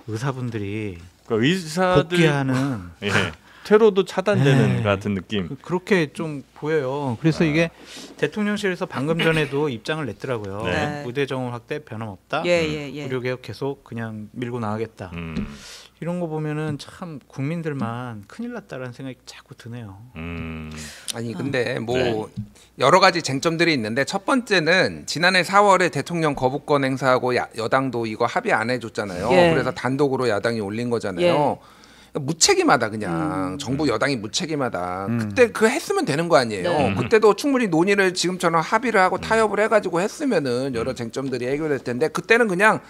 의사분들이 그러니까 의사들 복귀하는 예. 테러도 차단되는 네. 같은 느낌. 그렇게 좀 보여요. 그래서 이게 대통령실에서 방금 전에도 입장을 냈더라고요. 네. 의대 정원 확대 변함없다. 예. 의료개혁 계속 그냥 밀고 나가겠다. 이런 거 보면은 참 국민들만 큰일 났다라는 생각이 자꾸 드네요. 아니 근데 뭐 네. 여러 가지 쟁점들이 있는데 첫 번째는 지난해 4월에 대통령 거부권 행사하고 여당도 이거 합의 안 해줬잖아요. 예. 그래서 단독으로 야당이 올린 거잖아요. 무책임하다 그냥 정부 여당이 무책임하다. 그때 그 했으면 되는 거 아니에요. 네. 그때도 충분히 논의를 지금처럼 합의를 하고 타협을 해가지고 했으면은 여러 쟁점들이 해결될 텐데 그때는 그냥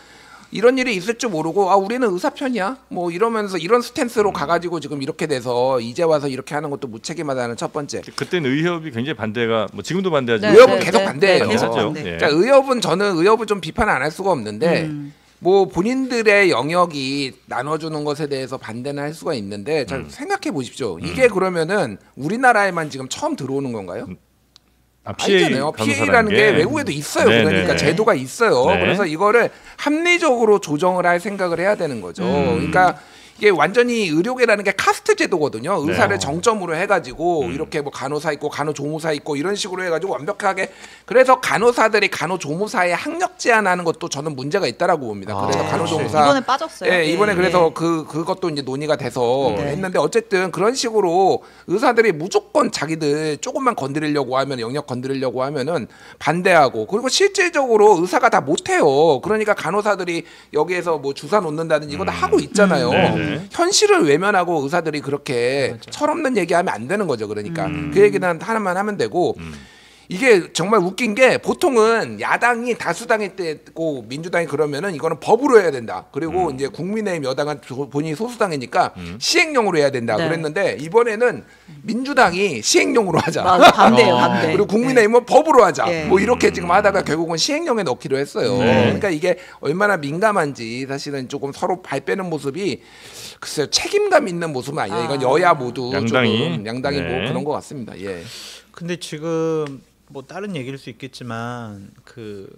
이런 일이 있을 줄 모르고 우리는 의사 편이야 뭐 이러면서 이런 스탠스로 가가지고 지금 이렇게 돼서 이제 와서 이렇게 하는 것도 무책임하다는 첫 번째. 그때는 의협이 굉장히 반대가 뭐 지금도 반대하죠. 네, 의협은 네, 계속 네, 반대예요. 네, 계속 반대. 반대. 예. 그러니까 의협은 좀 비판 안 할 수가 없는데 뭐 본인들의 영역이 나눠주는 것에 대해서 반대는 할 수가 있는데 잘 생각해 보십시오. 이게 그러면은 우리나라에만 지금 처음 들어오는 건가요? 아니잖아요. PA라는 게 외국에도 있어요. 네, 그러니까 네. 제도가 있어요. 네. 그래서 이거를 합리적으로 조정을 할 생각을 해야 되는 거죠. 그러니까 이게 완전히 의료계라는 게 카스트 제도거든요. 의사를 네. 정점으로 해가지고 이렇게 뭐 간호사 있고 간호조무사 있고 이런 식으로 해가지고 완벽하게 그래서 간호사들이 간호조무사에 학력 제한하는 것도 저는 문제가 있다라고 봅니다. 그래서 간호조무사 이번에 빠졌어요. 예, 이번에 예, 그래서 예. 그것도 이제 논의가 돼서 했는데 어쨌든 그런 식으로 의사들이 무조건 자기들 조금만 건드리려고 하면 영역 건드리려고 하면은 반대하고 그리고 실질적으로 의사가 다 못해요. 그러니까 간호사들이 여기에서 뭐 주사 놓는다든지 이거 다 하고 있잖아요. 네네. 현실을 외면하고 의사들이 그렇게 철없는 얘기하면 안 되는 거죠. 그러니까 그 얘기는 하나만 하면 되고 이게 정말 웃긴 게 보통은 야당이 다수당일 때고 민주당이 그러면은 이거는 법으로 해야 된다. 그리고 이제 국민의힘 여당은 본인이 소수당이니까 시행령으로 해야 된다. 네. 그랬는데 이번에는 민주당이 시행령으로 하자. 맞아, 반대예요, 반대. 그리고 국민의힘은 법으로 하자. 예. 뭐 이렇게 지금 하다가 결국은 시행령에 넣기로 했어요. 네. 그러니까 이게 얼마나 민감한지 사실은 조금 서로 발 빼는 모습이 글쎄요 책임감 있는 모습은 아니에요. 이건 여야 모두 양당이. 조금 양당이 뭐 네. 그런 것 같습니다. 예. 근데 지금 뭐 다른 얘기일 수 있겠지만 그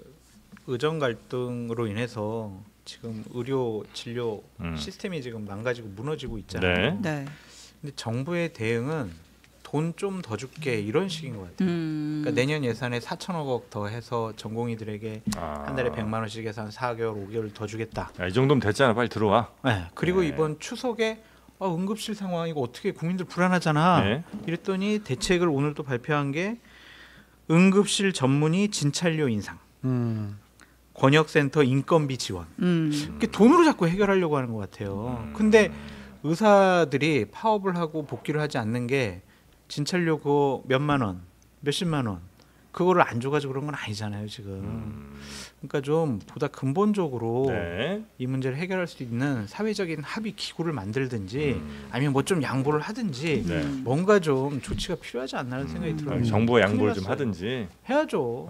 의정 갈등으로 인해서 지금 의료 진료 시스템이 지금 망가지고 무너지고 있잖아요. 네. 네. 근데 정부의 대응은 돈 좀 더 줄게 이런 식인 것 같아요. 그러니까 내년 예산에 4천억 원 더 해서 전공의들에게 한 달에 100만 원씩 해서 한 4개월, 5개월 더 주겠다. 야, 이 정도면 됐잖아. 빨리 들어와. 네. 그리고 네. 이번 추석에 응급실 상황 이거 어떻게 국민들 불안하잖아. 네. 이랬더니 대책을 오늘 또 발표한 게 응급실 전문의 진찰료 인상, 권역센터 인건비 지원. 이게 돈으로 자꾸 해결하려고 하는 것 같아요. 근데 의사들이 파업을 하고 복귀를 하지 않는 게 진찰료 그거 몇만 원, 몇십만 원 그거를 안 줘가지고 그런 건 아니잖아요 지금. 그러니까 좀 보다 근본적으로 네. 이 문제를 해결할 수 있는 사회적인 합의 기구를 만들든지 아니면 뭐 좀 양보를 하든지 네. 뭔가 좀 조치가 필요하지 않나는 생각이 들어요. 정부가 양보를 큰일 좀 났어요. 하든지. 해야죠.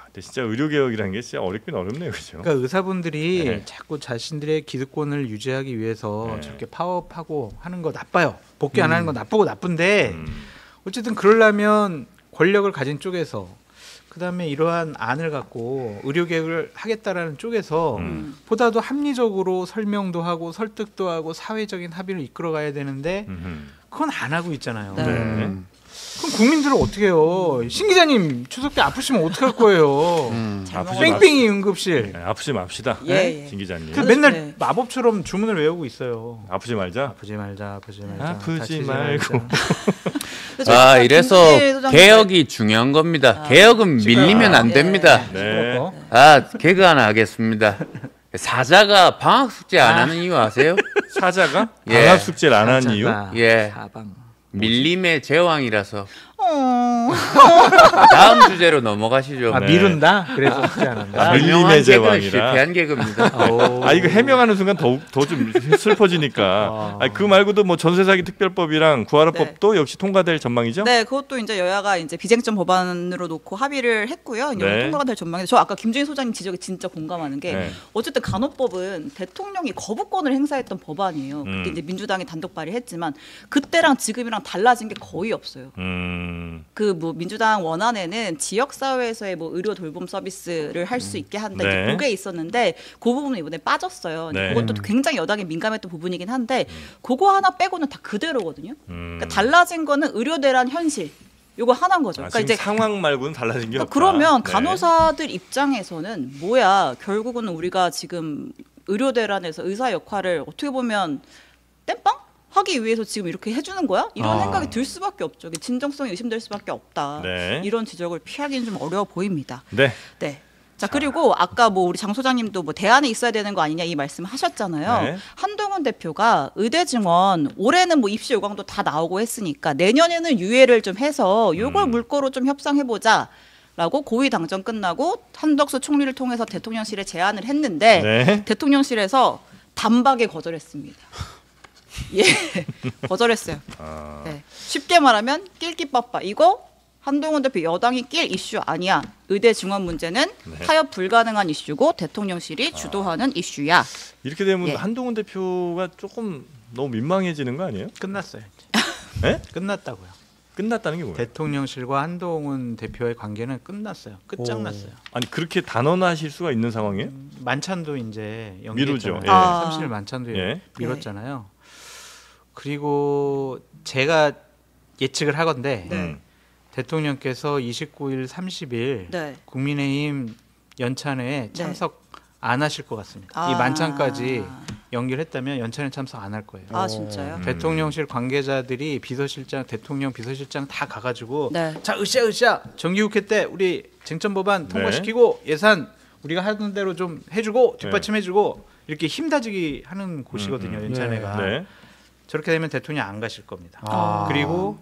근데 진짜 의료 개혁이라는 게 진짜 어렵긴 어렵네요, 그렇죠? 그러니까 의사분들이 네. 자꾸 자신들의 기득권을 유지하기 위해서 네. 저렇게 파업하고 하는 거 나빠요. 복귀 안 하는 거 나쁘고 나쁜데 어쨌든 그러려면 권력을 가진 쪽에서 그다음에 이러한 안을 갖고 의료개혁을 하겠다라는 쪽에서 보다도 합리적으로 설명도 하고 설득도 하고 사회적인 합의를 이끌어가야 되는데 그건 안 하고 있잖아요. 네. 네. 그럼 국민들은 어떻게 해요? 신 기자님 추석 때 아프시면 어떡할 거예요? 아프지 뺑뺑이 응급실. 네, 아프지 맙시다. 예, 예. 진 기자님. 그 맨날 네. 마법처럼 주문을 외우고 있어요. 아프지 말자. 아프지 말자, 아프지 말자, 아프지 다치지 말고. 그래서 이래서 김진애 소장님 개혁이 중요한 겁니다. 개혁은 밀리면 안 예. 됩니다. 네. 개그 하나 하겠습니다. 사자가 방학 숙제 안 하는 이유 아세요? 사자가 예. 방학 숙제를 안 한 이유? 예. 사방. 밀림의 제왕이라서. 다음 주제로 넘어가시죠. 아, 미룬다. 그래서 숙제 안 한다. 밀림의 제왕이라. 실패한 개그입니다. 아 이거 해명하는 순간 더 좀 슬퍼지니까. 그 말고도 뭐 전세 사기 특별법이랑 구하라법도 역시 통과될 전망이죠? 네, 그것도 이제 여야가 이제 비쟁점 법안으로 놓고 합의를 했고요. 이제 네. 통과가 될 전망인데 저 아까 김준희 소장님 지적에 진짜 공감하는 게 네. 어쨌든 간호법은 대통령이 거부권을 행사했던 법안이에요. 그때 이제 민주당이 단독 발의했지만 그때랑 지금이랑 달라진 게 거의 없어요. 그 뭐 민주당 원안에는 지역 사회에서의 뭐 의료 돌봄 서비스를 할 수 있게 한다 네. 이제 그게 있었는데 그 부분은 이번에 빠졌어요. 네. 그것도 굉장히 여당이 민감했던 부분이긴 한데 그거 하나 빼고는 다 그대로거든요. 그러니까 달라진 거는 의료 대란 현실. 요거 하나인 거죠. 아, 그러니까 지금 이제 상황 말고는 달라진 게 없다. 그러면 네. 간호사들 입장에서는 뭐야 결국은 우리가 지금 의료 대란에서 의사 역할을 어떻게 보면 땜빵 하기 위해서 지금 이렇게 해주는 거야? 이런 생각이 들 수밖에 없죠. 진정성이 의심될 수밖에 없다. 네. 이런 지적을 피하기는 좀 어려워 보입니다. 네. 네. 자 그리고 아까 뭐 우리 장 소장님도 뭐 대안에 있어야 되는 거 아니냐 이 말씀하셨잖아요. 네. 한동훈 대표가 의대 증원 올해는 뭐 입시 요강도 다 나오고 했으니까 내년에는 유예를 좀 해서 요걸 물꼬로 좀 협상해 보자. 라고 고위 당정 끝나고 한덕수 총리를 통해서 대통령실에 제안을 했는데 네. 대통령실에서 단박에 거절했습니다. 예, 거절했어요. 네. 쉽게 말하면 낄끼빠빠 이거 한동훈 대표 여당이 낄 이슈 아니야. 의대 증원 문제는 타협 불가능한 이슈고 대통령실이 주도하는 이슈야. 이렇게 되면 예. 한동훈 대표가 조금 너무 민망해지는 거 아니에요? 끝났어요. 네? 끝났다고요. 끝났다는 게 뭐예요? 대통령실과 한동훈 대표의 관계는 끝났어요. 끝장났어요. 아니 그렇게 단언하실 수가 있는 상황이에요? 만찬도 이제 미루죠. 연기했잖아요. 예. 30일 만찬도 예. 미뤘잖아요. 그리고 제가 예측을 하건데 대통령께서 29일, 30일 네. 국민의힘 연찬회에 참석 안 하실 것 같습니다. 이 아. 만찬까지 연기를 했다면 연찬회 참석 안 할 거예요. 아 진짜요? 대통령실 관계자들이 비서실장, 대통령 비서실장 다 가가지고 네. 자 으쌰 정기국회 때 우리 쟁점 법안 통과시키고 예산 우리가 하는 대로 좀 해주고 뒷받침해주고 이렇게 힘다지기 하는 곳이거든요. 연찬회가. 네. 저렇게 되면 대통령 안 가실 겁니다. 그리고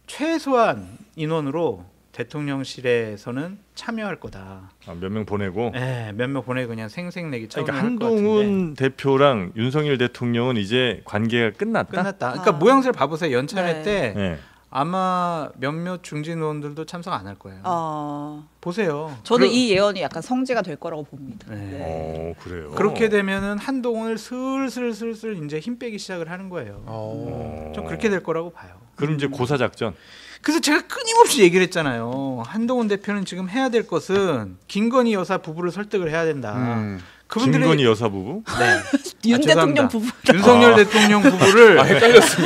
최소한 인원으로 대통령실에서는 참여할 거다. 몇 명 보내고. 네, 몇 명 보내고 그냥 생색내기 차원을 그러니까 할 것 같은데. 한동훈 대표랑 윤석열 대통령은 이제 관계가 끝났다. 그러니까 모양새를 봐보세요. 연찬회 네. 때 네. 아마 몇몇 중진 의원들도 참석 안 할 거예요. 보세요. 저는 이 예언이 약간 성지가 될 거라고 봅니다. 네. 그래요. 그렇게 되면은 한동훈을 슬슬 이제 힘 빼기 시작을 하는 거예요. 좀 그렇게 될 거라고 봐요. 그럼 이제 고사 작전. 그래서 제가 끊임없이 얘기를 했잖아요. 한동훈 대표는 지금 해야 될 것은 김건희 여사 부부를 설득을 해야 된다. 김건희 여사 부부? 네. 윤 대통령 부부. 윤석열 대통령 부부를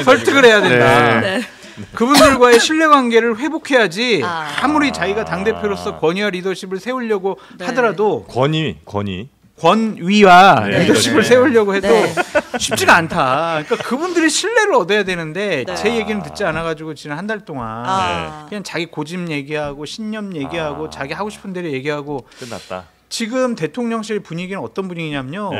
설득을 해야 된다. 네. 그분들과의 신뢰관계를 회복해야지 아무리 자기가 당대표로서 권위와 리더십을 세우려고 하더라도 권위와 리더십을 세우려고 해도 쉽지가 않다. 그러니까 그분들의 신뢰를 얻어야 되는데 제 얘기는 듣지 않아가지고 지난 한 달 동안 그냥 자기 고집 얘기하고 신념 얘기하고 자기 하고 싶은 대로 얘기하고 끝났다. 지금 대통령실 분위기는 어떤 분위기냐면요.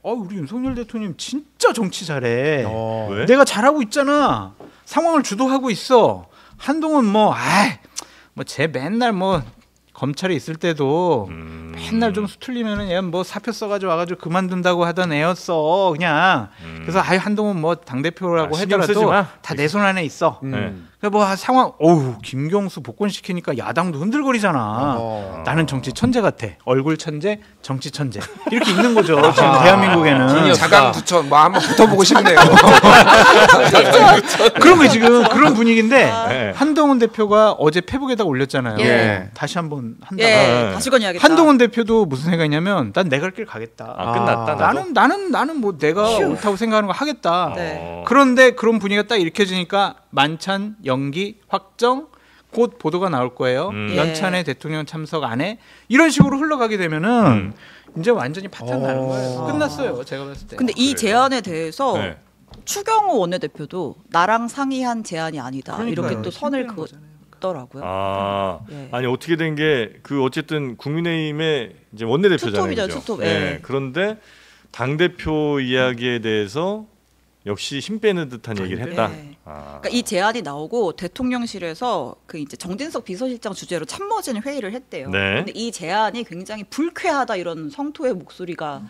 우리 윤석열 대통령 진짜 정치 잘해. 왜? 내가 잘하고 있잖아. 상황을 주도하고 있어. 한동훈 쟤 맨날 검찰에 있을 때도 맨날 좀 수틀리면은 얘 사표 써가지고 와가지고 그만둔다고 하던 애였어. 그냥 그래서 한동훈 당대표라고 하더라도 다 내 손 안에 있어. 상황 김경수 복권시키니까 야당도 흔들거리잖아. 나는 정치 천재 같아. 얼굴 천재, 정치 천재 이렇게 있는 거죠. 지금 대한민국에는 자강두천 한번 붙어보고 싶네요. 그런 거 지금 그런 분위기인데 한동훈 대표가 어제 페북에다 올렸잖아요. 다시 한번 한다. 다시 건의하겠다. 한동훈 대표도 무슨 생각이냐면 난 내 갈 길 가겠다. 끝났다. 나는 내가 옳다고 생각하는 거 하겠다. 그런데 그런 분위기가 딱 일으켜지니까 만찬 연기 확정 곧 보도가 나올 거예요. 연찬회 대통령 참석 안 해. 이런 식으로 흘러가게 되면은 이제 완전히 파탄 나는 거예요. 끝났어요. 제가 봤을 때. 근데 이 제안에 대해서 추경호 원내대표도 나랑 상의한 제안이 아니다. 이렇게 또 선을 그었더라고요. 아니 어떻게 된 게 어쨌든 국민의힘의 이제 원내대표잖아요. 투톱이죠, 투톱. 그런데 당 대표 이야기에 대해서 역시 힘 빼는 듯한 얘기를 했다. 네. 그러니까 이 제안이 나오고 대통령실에서 그 이제 정진석 비서실장 주재로 참모진 회의를 했대요. 네. 근데 이 제안이 굉장히 불쾌하다 이런 성토의 목소리가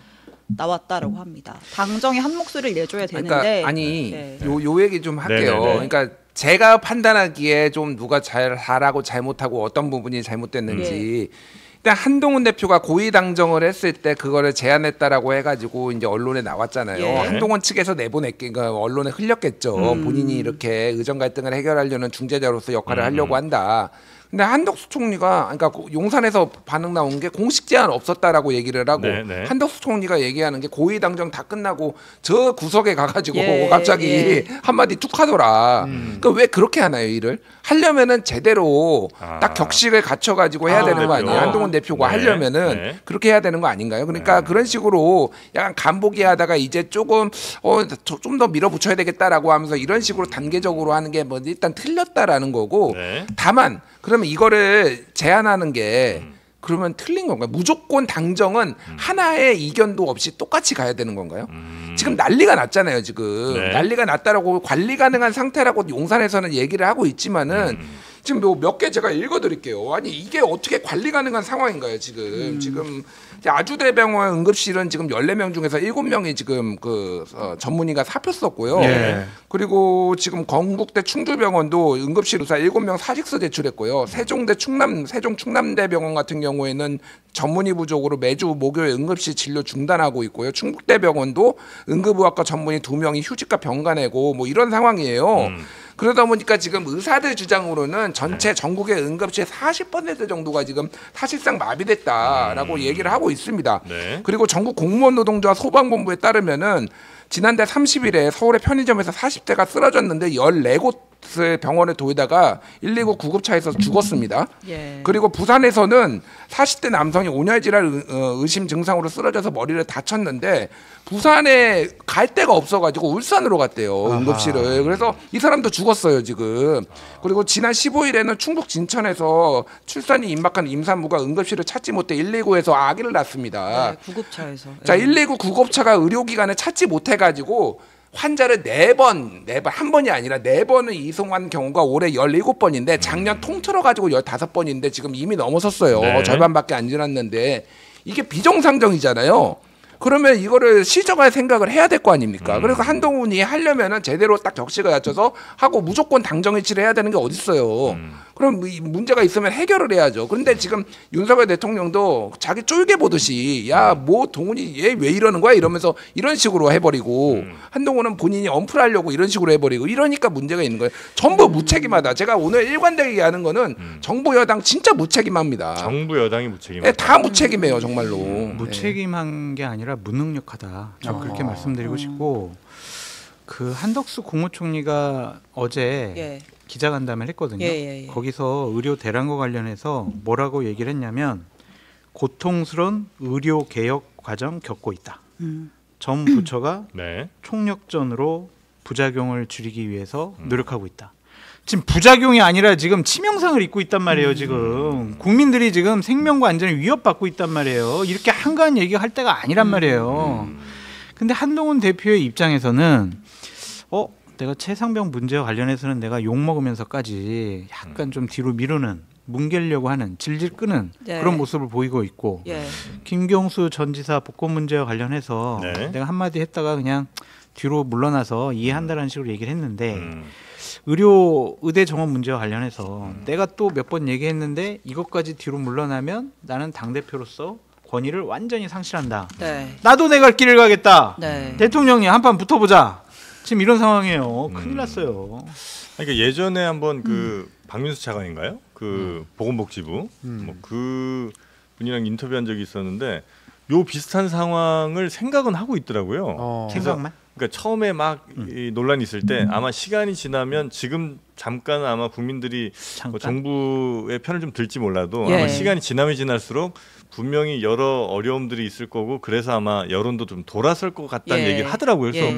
나왔다라고 합니다. 당정이 한 목소리를 내줘야 되는데. 그러니까 아니 네. 요 얘기 좀 할게요. 네네네. 그러니까 제가 판단하기에 좀 누가 잘하고 잘못하고 어떤 부분이 잘못됐는지. 일단 한동훈 대표가 고위 당정을 했을 때 그거를 제안했다라고 해가지고 이제 언론에 나왔잖아요. 예. 한동훈 측에서 내보냈기가 언론에 흘렸겠죠. 본인이 이렇게 의정 갈등을 해결하려는 중재자로서 역할을 하려고 한다. 근데 한덕수 총리가 그러니까 용산에서 반응 나온 게 공식 제안 없었다라고 얘기를 하고 네. 한덕수 총리가 얘기하는 게 고위 당정 다 끝나고 저 구석에 가가지고 예, 갑자기 예. 한마디 툭 하더라. 그러니까 왜 그렇게 하나요 일을? 하려면은 제대로 딱 격식을 갖춰가지고 해야 되는 거 아니에요? 대표. 한동훈 대표가 네, 하려면은 네. 그렇게 해야 되는 거 아닌가요? 그러니까 그런 식으로 약간 간보기 하다가 이제 조금 좀 더 밀어붙여야 되겠다라고 하면서 이런 식으로 단계적으로 하는 게 뭐 일단 틀렸다라는 거고 네. 다만 그러면 이거를 제안하는 게 그러면 틀린 건가요? 무조건 당정은 하나의 이견도 없이 똑같이 가야 되는 건가요? 지금 난리가 났잖아요. 지금 네. 난리가 났다라고 관리 가능한 상태라고 용산에서는 얘기를 하고 있지만은 지금 몇 개 제가 읽어드릴게요. 아니 이게 어떻게 관리 가능한 상황인가요? 지금 아주대병원 응급실은 지금 14명 중에서 7명이 지금 전문의가 사표 썼고요. 네. 그리고 지금 건국대 충주병원도 응급실 의사 7명 사직서 제출했고요. 세종대 세종 충남대병원 같은 경우에는 전문의 부족으로 매주 목요일 응급실 진료 중단하고 있고요. 충북대병원도 응급의학과 전문의 2명이 휴직과 병가 내고 뭐 이런 상황이에요. 그러다 보니까 지금 의사들 주장으로는 전체 전국의 응급실 40% 정도가 지금 사실상 마비됐다라고 얘기를 하고 있습니다. 네. 그리고 전국 공무원 노동조합 소방본부에 따르면은 지난달 30일에 서울의 편의점에서 40대가 쓰러졌는데 14곳을 병원에 도이다가 119 구급차에서 죽었습니다. 예. 그리고 부산에서는 40대 남성이 온열질환 의심 증상으로 쓰러져서 머리를 다쳤는데 부산에 갈 데가 없어가지고 울산으로 갔대요. 응급실을. 그래서 이 사람도 죽었어요 지금. 그리고 지난 15일에는 충북 진천에서 출산이 임박한 임산부가 응급실을 찾지 못해 119에서 아기를 낳습니다. 네, 구급차에서. 자, 예. 119 구급차가 의료기관에 찾지 못해가지고 환자를 4번, 한 번이 아니라 4번을 이송한 경우가 올해 17번인데 작년 통틀어 가지고 15번인데 지금 이미 넘어섰어요. 네. 절반밖에 안 지났는데 이게 비정상정이잖아요. 그러면 이거를 시정할 생각을 해야 될 거 아닙니까? 그래서 한동훈이 하려면은 제대로 딱 격식을 갖춰서 하고 무조건 당정일치를 해야 되는 게 어딨어요. 그럼 이 문제가 있으면 해결을 해야죠. 그런데 지금 윤석열 대통령도 자기 쫄개 보듯이 야 뭐 동훈이 얘 왜 이러는 거야 이러면서 이런 식으로 해버리고 한동훈은 본인이 엄플하려고 이런 식으로 해버리고 이러니까 문제가 있는 거예요. 전부 무책임하다. 제가 오늘 일관되게 얘기하는 거는 정부 여당 진짜 무책임합니다. 정부 여당이 무책임하다. 네, 다 무책임해요 정말로. 무책임한 게 아니라 무능력하다. 저 그렇게 말씀드리고 싶고 그 한덕수 국무총리가 어제 예. 기자간담회를 했거든요. 예. 거기서 의료 대란과 관련해서 뭐라고 얘기를 했냐면 고통스러운 의료 개혁 과정 겪고 있다. 전 부처가 네. 총력전으로 부작용을 줄이기 위해서 노력하고 있다. 지금 부작용이 아니라 지금 치명상을 입고 있단 말이에요. 지금 국민들이 지금 생명과 안전을 위협받고 있단 말이에요. 이렇게 한가한 얘기할 때가 아니란 말이에요. 근데 한동훈 대표의 입장에서는 내가 최상병 문제와 관련해서는 내가 욕 먹으면서까지 약간 좀 뒤로 미루는 뭉개려고 하는 질질 끄는 네. 그런 모습을 보이고 있고 예. 김경수 전 지사 복권 문제와 관련해서 네. 내가 한마디 했다가 그냥 뒤로 물러나서 이해한다라는 식으로 얘기를 했는데 의대 정원 문제와 관련해서 내가 또 몇 번 얘기했는데 이것까지 뒤로 물러나면 나는 당대표로서 권위를 완전히 상실한다. 네. 나도 내 갈 길을 가겠다. 네. 대통령이 한판 붙어보자. 지금 이런 상황이에요. 큰일 났어요. 그러니까 예전에 한번 그 박민수 차관인가요? 그 보건복지부 뭐 그 분이랑 인터뷰한 적이 있었는데 요 비슷한 상황을 생각은 하고 있더라고요. 생각만? 그러니까 처음에 막 이 논란이 있을 때 아마 시간이 지나면 지금 잠깐 아마 국민들이 뭐 정부의 편을 좀 들지 몰라도 예. 아마 시간이 지나면 지날수록 분명히 여러 어려움들이 있을 거고 그래서 아마 여론도 좀 돌아설 것 같다는 예. 얘기를 하더라고요. 그래서 예.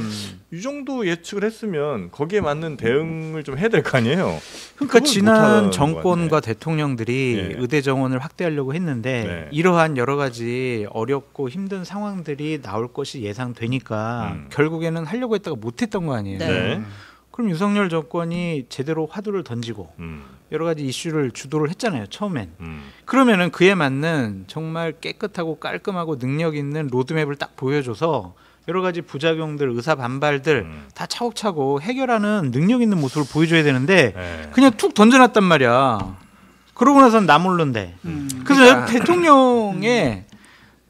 이 정도 예측을 했으면 거기에 맞는 대응을 좀 해야 될 거 아니에요. 그러니까 그걸 지난 못하는 정권과 것 같네. 대통령들이 네. 의대 정원을 확대하려고 했는데 네. 이러한 여러 가지 어렵고 힘든 상황들이 나올 것이 예상되니까 결국에는 결국에는 하려고 했다가 못했던 거 아니에요. 네. 그럼 윤석열 정권이 제대로 화두를 던지고 여러 가지 이슈를 주도를 했잖아요. 처음엔. 그러면은 그에 맞는 정말 깨끗하고 깔끔하고 능력 있는 로드맵을 딱 보여줘서 여러 가지 부작용들, 의사 반발들 다 차곡차곡 해결하는 능력 있는 모습을 보여줘야 되는데 그냥 툭 던져놨단 말이야. 그러고 나서는 나 몰른데. 그래서 그러니까. 대통령의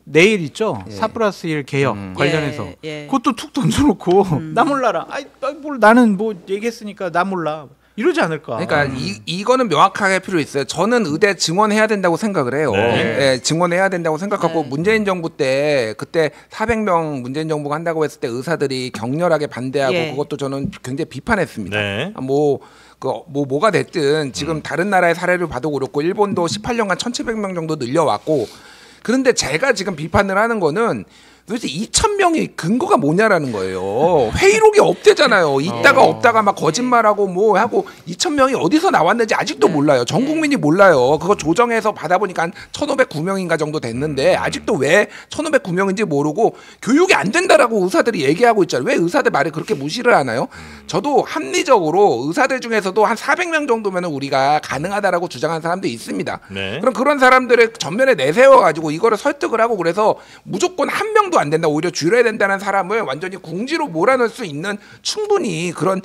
내일 있죠. 4+1 개혁 관련해서 그것도 툭 던져놓고 나 몰라라. 아이 뭘 나는 뭐 얘기했으니까 나 몰라. 이러지 않을까. 그러니까 이거는 명확하게 필요 있어요. 저는 의대 증원해야 된다고 생각을 해요. 네, 증원해야 된다고 생각하고 문재인 정부 때 그때 400명 문재인 정부가 한다고 했을 때 의사들이 격렬하게 반대하고 그것도 저는 굉장히 비판했습니다. 뭐가 됐든 지금 다른 나라의 사례를 봐도 그렇고 일본도 18년간 1,700명 정도 늘려왔고 그런데 제가 지금 비판을 하는 거는 도대체 2,000명이 근거가 뭐냐라는 거예요. 회의록이 없대잖아요. 있다가 없다가 막 거짓말하고 뭐 하고 2,000명이 어디서 나왔는지 아직도 몰라요. 전 국민이 몰라요. 그거 조정해서 받아보니까 한 1,509명인가 정도 됐는데 아직도 왜 1,509명인지 모르고 교육이 안 된다라고 의사들이 얘기하고 있잖아요. 왜 의사들 말을 그렇게 무시를 하나요? 저도 합리적으로 의사들 중에서도 한 400명 정도면 우리가 가능하다라고 주장하는 사람도 있습니다. 그럼 그런 사람들을 전면에 내세워가지고 이거를 설득을 하고 그래서 무조건 한 명도 안 된다 오히려 줄여야 된다는 사람을 완전히 궁지로 몰아넣을 수 있는 충분히 그런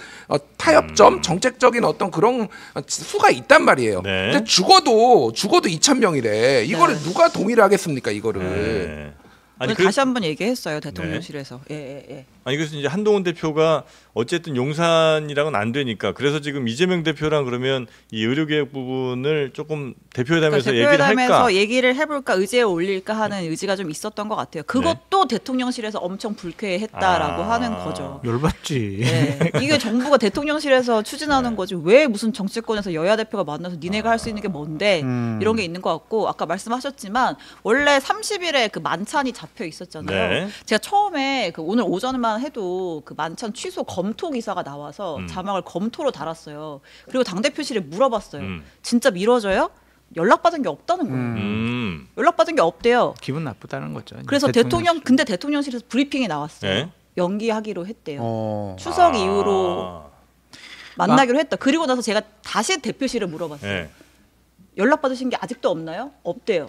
타협점 정책적인 어떤 그런 수가 있단 말이에요. 근데 죽어도 2,000명이래. 이거를 누가 동의를 하겠습니까 이거를. 아니, 다시 한번 얘기했어요 대통령실에서. 아니 그래서 이제 한동훈 대표가 어쨌든 용산이랑은 안 되니까 그래서 지금 이재명 대표랑 그러면 이 의료개혁 부분을 조금 대표회담에서 얘기를 할까? 얘기를 해볼까 의제에 올릴까 하는 의지가 좀 있었던 것 같아요. 그것도 대통령실에서 엄청 불쾌했다라고 하는 거죠. 열받지. 이게 정부가 대통령실에서 추진하는 거지 왜 무슨 정치권에서 여야 대표가 만나서 니네가 할 수 있는 게 뭔데 이런 게 있는 것 같고 아까 말씀하셨지만 원래 30일에 그 만찬이 잡혀 있었잖아요. 제가 처음에 오늘 오전만 해도 그 만찬 취소 검토 기사가 나와서 자막을 검토로 달았어요. 그리고 당대표실에 물어봤어요. 진짜 미뤄져요? 연락받은 게 없다는 거예요. 연락받은 게 없대요. 기분 나쁘다는 거죠. 그래서 근데 대통령실에서 브리핑이 나왔어요. 연기하기로 했대요. 추석 이후로 만나기로 했다. 그리고 나서 제가 다시 대표실에 물어봤어요. 연락받으신 게 아직도 없나요? 없대요.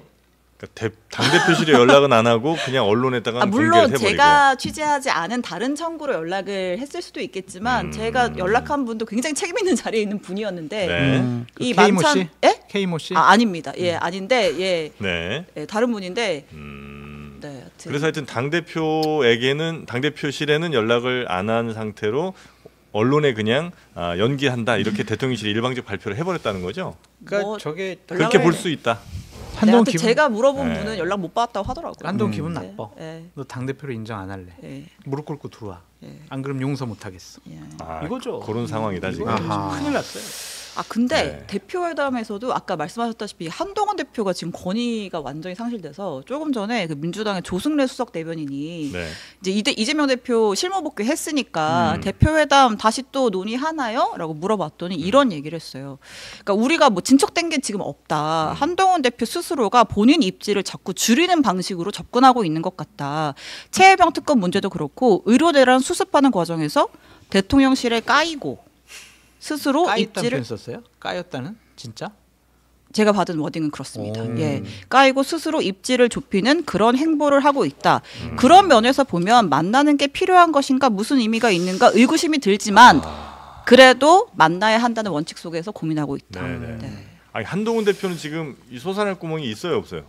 그러니까 당대표실에 연락은 안 하고 그냥 언론에다가 물론 공개를 해버리고. 제가 취재하지 않은 다른 청구로 연락을 했을 수도 있겠지만 제가 연락한 분도 굉장히 책임 있는 자리에 있는 분이었는데 이 K모 씨? K모 씨? 아닙니다. 아닌데 다른 분인데 여튼. 그래서 하여튼 당대표실에는 연락을 안 한 상태로 언론에 그냥 연기한다 이렇게 대통령실이 일방적 발표를 해버렸다는 거죠. 그러니까 저게 그렇게 볼 수 있다. 한동 제가 물어본 분은 연락 못 받았다고 하더라고요. 한동 기분 나빠. 너 당대표로 인정 안 할래. 무릎 꿇고 들어와. 안 그럼 용서 못 하겠어. 이거죠. 그런 상황이다 지금. 큰일 났어요. 근데 대표회담에서도 아까 말씀하셨다시피 한동훈 대표가 지금 권위가 완전히 상실돼서 조금 전에 그 민주당의 조승래 수석 대변인이 이제 이재명 대표 실무 복귀했으니까 대표회담 다시 또 논의하나요? 라고 물어봤더니 이런 얘기를 했어요. 그러니까 우리가 뭐 진척된 게 지금 없다. 한동훈 대표 스스로가 본인 입지를 자꾸 줄이는 방식으로 접근하고 있는 것 같다. 최혜병 특검 문제도 그렇고 의료대란 수습하는 과정에서 대통령실에 까이고 스스로 입지를 썼어요? 까였다는? 진짜? 제가 받은 워딩은 그렇습니다. 까이고 스스로 입지를 좁히는 그런 행보를 하고 있다. 그런 면에서 보면 만나는 게 필요한 것인가 무슨 의미가 있는가 의구심이 들지만 그래도 만나야 한다는 원칙 속에서 고민하고 있다. 아니, 한동훈 대표는 지금 이 솟아날 구멍이 있어요 없어요?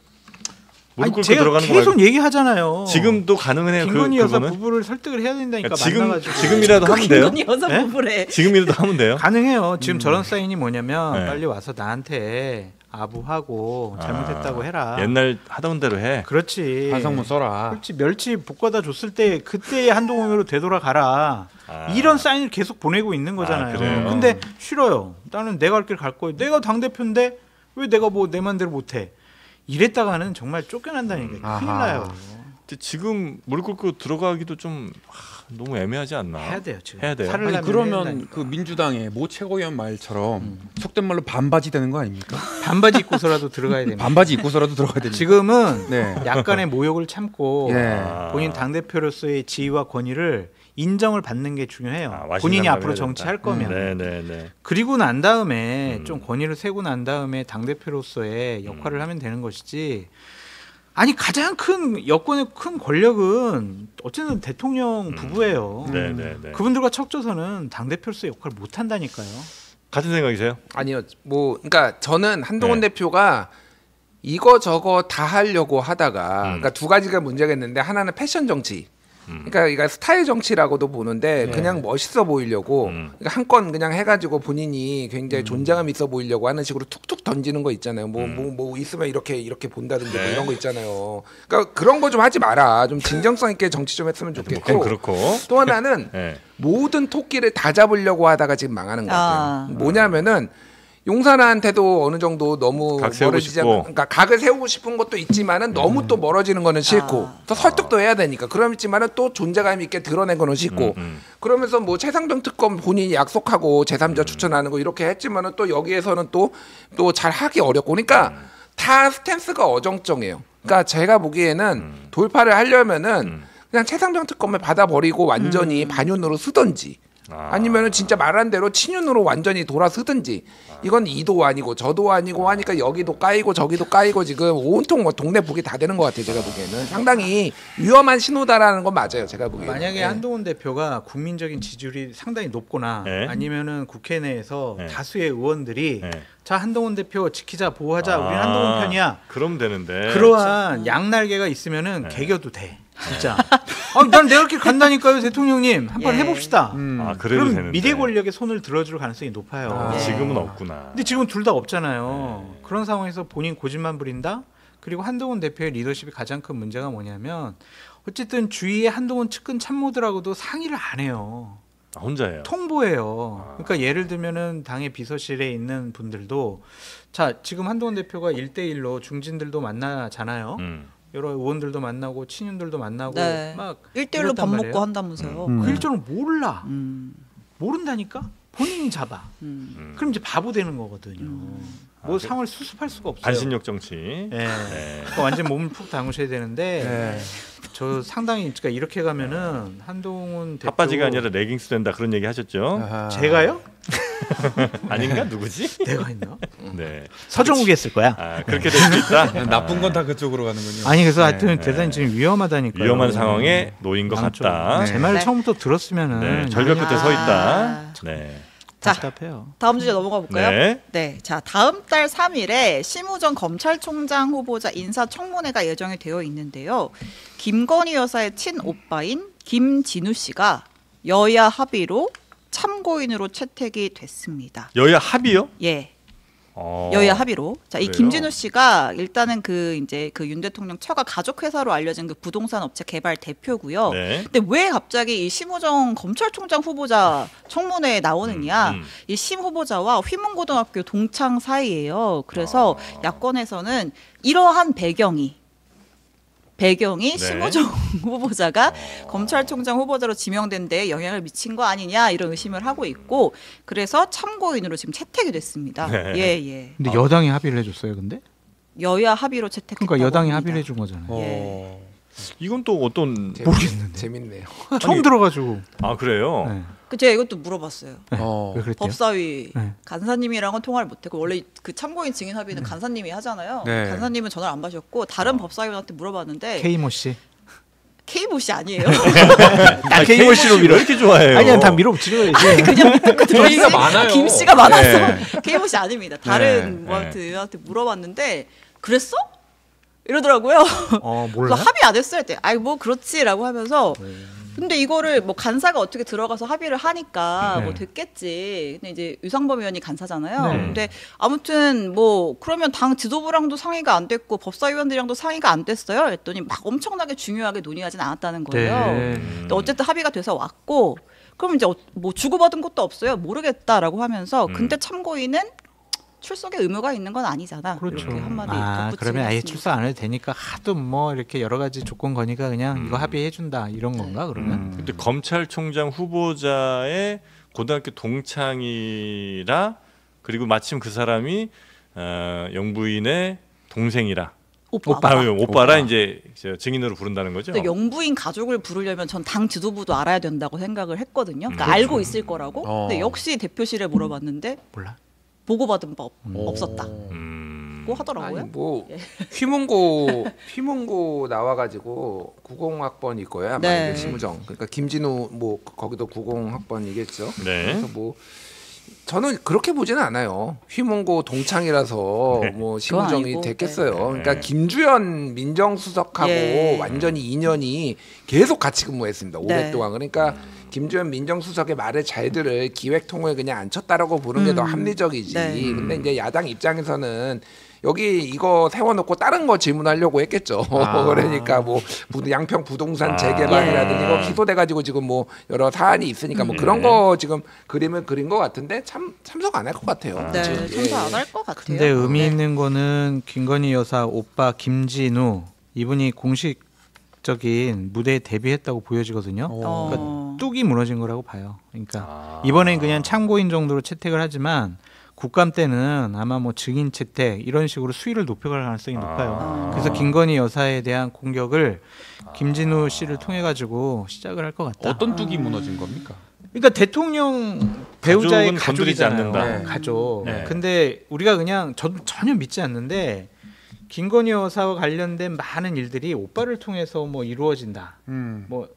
제가 계속 얘기하잖아요. 지금도 가능은 해요. 김건희 여사 부부를 설득을 해야 된다니까. 지금이라도 하면 돼요. 김건희 여사 부부래. 지금이라도 하면 돼요. 가능해요. 지금 저런 사인이 뭐냐면 빨리 와서 나한테 아부하고 잘못했다고 해라. 옛날 하던 대로 해. 그렇지. 반성문 써라. 그렇지. 멸치 볶아다 줬을 때 그때의 한동훈으로 되돌아가라. 이런 사인을 계속 보내고 있는 거잖아요. 근데 싫어요. 나는 내가 할 길 갈 거예요. 내가 당대표인데 왜 내가 뭐 내 맘대로 못해. 이랬다가는 정말 쫓겨난다는 게 큰일 나요. 지금 무릎 꿇고 들어가기도 좀 너무 애매하지 않나? 해야 돼요 지금. 해야 돼요. 아니 그러면 그 민주당의 모 최고위원 말처럼 속된 말로 반바지 되는 거 아닙니까? 반바지 입고서라도 들어가야 됩니다. 반바지 입고서라도 들어가야 됩니다. 지금은 네. 약간의 모욕을 참고 예. 본인 당대표로서의 지위와 권위를 인정을 받는 게 중요해요. 본인이 앞으로 정치할 거면. 네. 그리고 난 다음에 좀 권위를 세고 난 다음에 당대표로서의 역할을 하면 되는 것이지. 아니 가장 큰 여권의 큰 권력은 어쨌든 대통령 부부예요. 네. 그분들과 척져서는 당대표로서의 역할을 못 한다니까요. 같은 생각이세요? 아니요. 그러니까 저는 한동훈 대표가 이거 저거 다 하려고 하다가 그러니까 두 가지가 문제가 있는데 하나는 패션 정치. 그러니까 이거 스타일 정치라고도 보는데 그냥 멋있어 보이려고 그러니까 한 건 그냥 해가지고 본인이 굉장히 존재감 있어 보이려고 하는 식으로 툭툭 던지는 거 있잖아요. 뭐 있으면 이렇게 본다든지 뭐 이런 거 있잖아요. 그러니까 그런 거 좀 하지 마라. 좀 진정성 있게 정치 좀 했으면 좋겠고. 그렇고 또 하나는 모든 토끼를 다 잡으려고 하다가 지금 망하는 것 같아요. 뭐냐면은 용산한테도 어느 정도 너무 멀어지지 않고, 그러니까 각을 세우고 싶은 것도 있지만은 너무 또 멀어지는 거는 싫고, 또 설득도 해야 되니까. 그렇지만은 또 존재감 있게 드러낸 거는 싫고, 그러면서 뭐 최상병 특검 본인이 약속하고 제3자 추천하는 거 이렇게 했지만은 또 여기에서는 또 잘 하기 어렵고, 그러니까 다 스탠스가 어정쩡해요. 그러니까 제가 보기에는 돌파를 하려면은 그냥 최상병 특검을 받아버리고 완전히 반윤으로 쓰던지. 아니면은 진짜 말한 대로 친윤으로 완전히 돌아서든지. 이건 이도 아니고 저도 아니고 하니까 여기도 까이고 저기도 까이고 지금 온통 뭐 동네 북이 다 되는 것 같아요. 제가 보기에는 상당히 위험한 신호다라는 건 맞아요. 제가 보기에는. 만약에 한동훈 대표가 국민적인 지지율이 상당히 높거나 아니면은 국회 내에서 다수의 의원들이 자 한동훈 대표 지키자 보호하자 우리는 한동훈 편이야. 그럼 되는데. 그러한 양날개가 있으면은 개겨도 돼. 진짜. 난 내가 이렇게 간다니까요, 대통령님. 한번 해봅시다. 그럼 되는데. 미래 권력의 손을 들어줄 가능성이 높아요. 지금은 없구나. 근데 지금 둘 다 없잖아요. 그런 상황에서 본인 고집만 부린다. 그리고 한동훈 대표의 리더십이 가장 큰 문제가 뭐냐면 어쨌든 주위의 한동훈 측근 참모들하고도 상의를 안 해요. 혼자예요. 통보해요. 그러니까 예를 들면은 당의 비서실에 있는 분들도 자 지금 한동훈 대표가 1대1로 중진들도 만나잖아요. 여러 의원들도 만나고 친윤들도 만나고 막 1대1로 밥 먹고 한다면서요. 그 일정을 몰라. 모른다니까? 본인이 잡아. 그럼 이제 바보 되는 거거든요. 뭐 상을 수습할 수가 없어요. 반신욕 정치. 그러니까 완전 몸을 푹 담으셔야 되는데 저 상당히 그러니까 이렇게 가면은 한동훈 대표 핫바지가 아니라 레깅스 된다 그런 얘기 하셨죠? 제가요? 아닌가 누구지? 내가 했나? 네. 서정욱이 했을 거야. 그렇게 될 수도 있다. 나쁜 건 다 그쪽으로 가는군요. 아니 그래서 하여튼 대단히 지금 위험하다니까요. 위험한 상황에 놓인 것 같다. 제 말을 처음부터 들었으면은 절벽 끝에 서 있다. 네. 자, 답답해요. 다음 주제 넘어가 볼까요? 네. 자, 다음 달 3일에 심우정 검찰총장 후보자 인사청문회가 예정이 되어 있는데요. 김건희 여사의 친오빠인 김진우 씨가 여야 합의로 참고인으로 채택이 됐습니다. 여야 합의요? 예. 여야 합의로. 자, 이 그래요? 김진우 씨가 일단은 그 윤 대통령 처가 가족 회사로 알려진 그 부동산 업체 개발 대표고요. 근데 왜 갑자기 이 심우정 검찰총장 후보자 청문회에 나오느냐? 이 심 후보자와 휘문고등학교 동창 사이예요. 그래서 야권에서는 이러한 배경이 심우정 후보자가 검찰총장 후보자로 지명된 데에 영향을 미친 거 아니냐 이런 의심을 하고 있고 그래서 참고인으로 지금 채택이 됐습니다. 예. 근데 여당이 합의를 해줬어요, 근데? 여야 합의로 채택했다고 그러니까 여당이 합니다. 합의를 해준 거잖아요. 이건 또 어떤 모르겠는데 재밌네요. 처음 들어가지고. 그래요? 제가 이것도 물어봤어요. 왜 그랬대요? 법사위 간사님이랑은 통화를 못했고 원래 그 참고인 증인 합의는 간사님이 하잖아요. 간사님은 전화를 안 받으셨고 다른 법사위원한테 물어봤는데 K모 씨. K모 씨 아니에요. K모 씨로 밀어 이렇게 좋아해요. 아니야 다 밀어붙이려야지. 그냥 믿고 K가 많아요. 김 씨가 많아서 K모 씨 아닙니다. 다른 뭐한테 물어봤는데 그랬어? 이러더라고요. 몰라? 합의 안 했어요. 뭐 그렇지라고 하면서. 근데 이거를 뭐 간사가 어떻게 들어가서 합의를 하니까 뭐 됐겠지. 근데 이제 유상범 의원이 간사잖아요. 근데 아무튼 뭐 그러면 당 지도부랑도 상의가 안 됐고 법사위원들이랑도 상의가 안 됐어요. 했더니 막 엄청나게 중요하게 논의하진 않았다는 거예요. 근데 어쨌든 합의가 돼서 왔고 그럼 이제 뭐 주고받은 것도 없어요. 모르겠다라고 하면서 근데 참고인은 출석에 의무가 있는 건 아니잖아. 그렇죠. 이렇게 한마디 그러면 아예 덧붙이겠습니다. 출석 안 해도 되니까 하도 뭐 이렇게 여러 가지 조건 거니까 그냥 이거 합의해준다 이런 건가 그러면? 근데 검찰총장 후보자의 고등학교 동창이라 그리고 마침 그 사람이 영부인의 동생이라. 오빠라 이제 증인으로 부른다는 거죠. 근데 영부인 가족을 부르려면 전 당 지도부도 알아야 된다고 생각을 했거든요. 그러니까 알고 있을 거라고. 근데 역시 대표실에 물어봤는데 몰라. 보고받은 바 없었다. 고 하더라고요. 아니 뭐 휘문고 나와가지고 90학번일 거야 아마 네. 이게 심우정. 그러니까 김진우 뭐 거기도 90학번이겠죠. 네. 그래서 뭐 저는 그렇게 보지는 않아요. 휘문고 동창이라서 네. 뭐 심우정이 아니고, 됐겠어요. 네. 그러니까 김주현 민정수석하고 예. 완전히 인연이 계속 같이 근무했습니다. 네. 오랫동안. 그러니까 김주현 민정수석의 말을 잘 들을 기획통을 그냥 안 쳤다라고 보는 게 더 합리적이지. 네. 근데 이제 야당 입장에서는 여기 이거 세워놓고 다른 거 질문하려고 했겠죠. 그러니까 뭐 양평 부동산 재개발이라든지 이거 기소돼가지고 지금 뭐 여러 사안이 있으니까 뭐 그런 거 지금 그림을 그린 것 같은데 참석 안 할 것 같아요. 네, 그치? 참석 안 할 것 같아요. 근데 의미 네. 있는 거는 김건희 여사 오빠 김진우 이분이 공식적인 무대에 데뷔했다고 보여지거든요. 그러니까 뚝이 무너진 거라고 봐요. 그러니까 이번엔 그냥 참고인 정도로 채택을 하지만 국감 때는 아마 뭐 증인 채택 이런 식으로 수위를 높여갈 가능성이 높아요. 그래서 김건희 여사에 대한 공격을 김진우 씨를 통해 가지고 시작을 할 것 같다. 어떤 뚝이 무너진 겁니까? 그러니까 대통령 배우자의 가족은 건드리지 가족이잖아요. 않는다. 가족. 네. 근데 우리가 그냥 저도 전혀 믿지 않는데 김건희 여사와 관련된 많은 일들이 오빠를 통해서 뭐 이루어진다. 뭐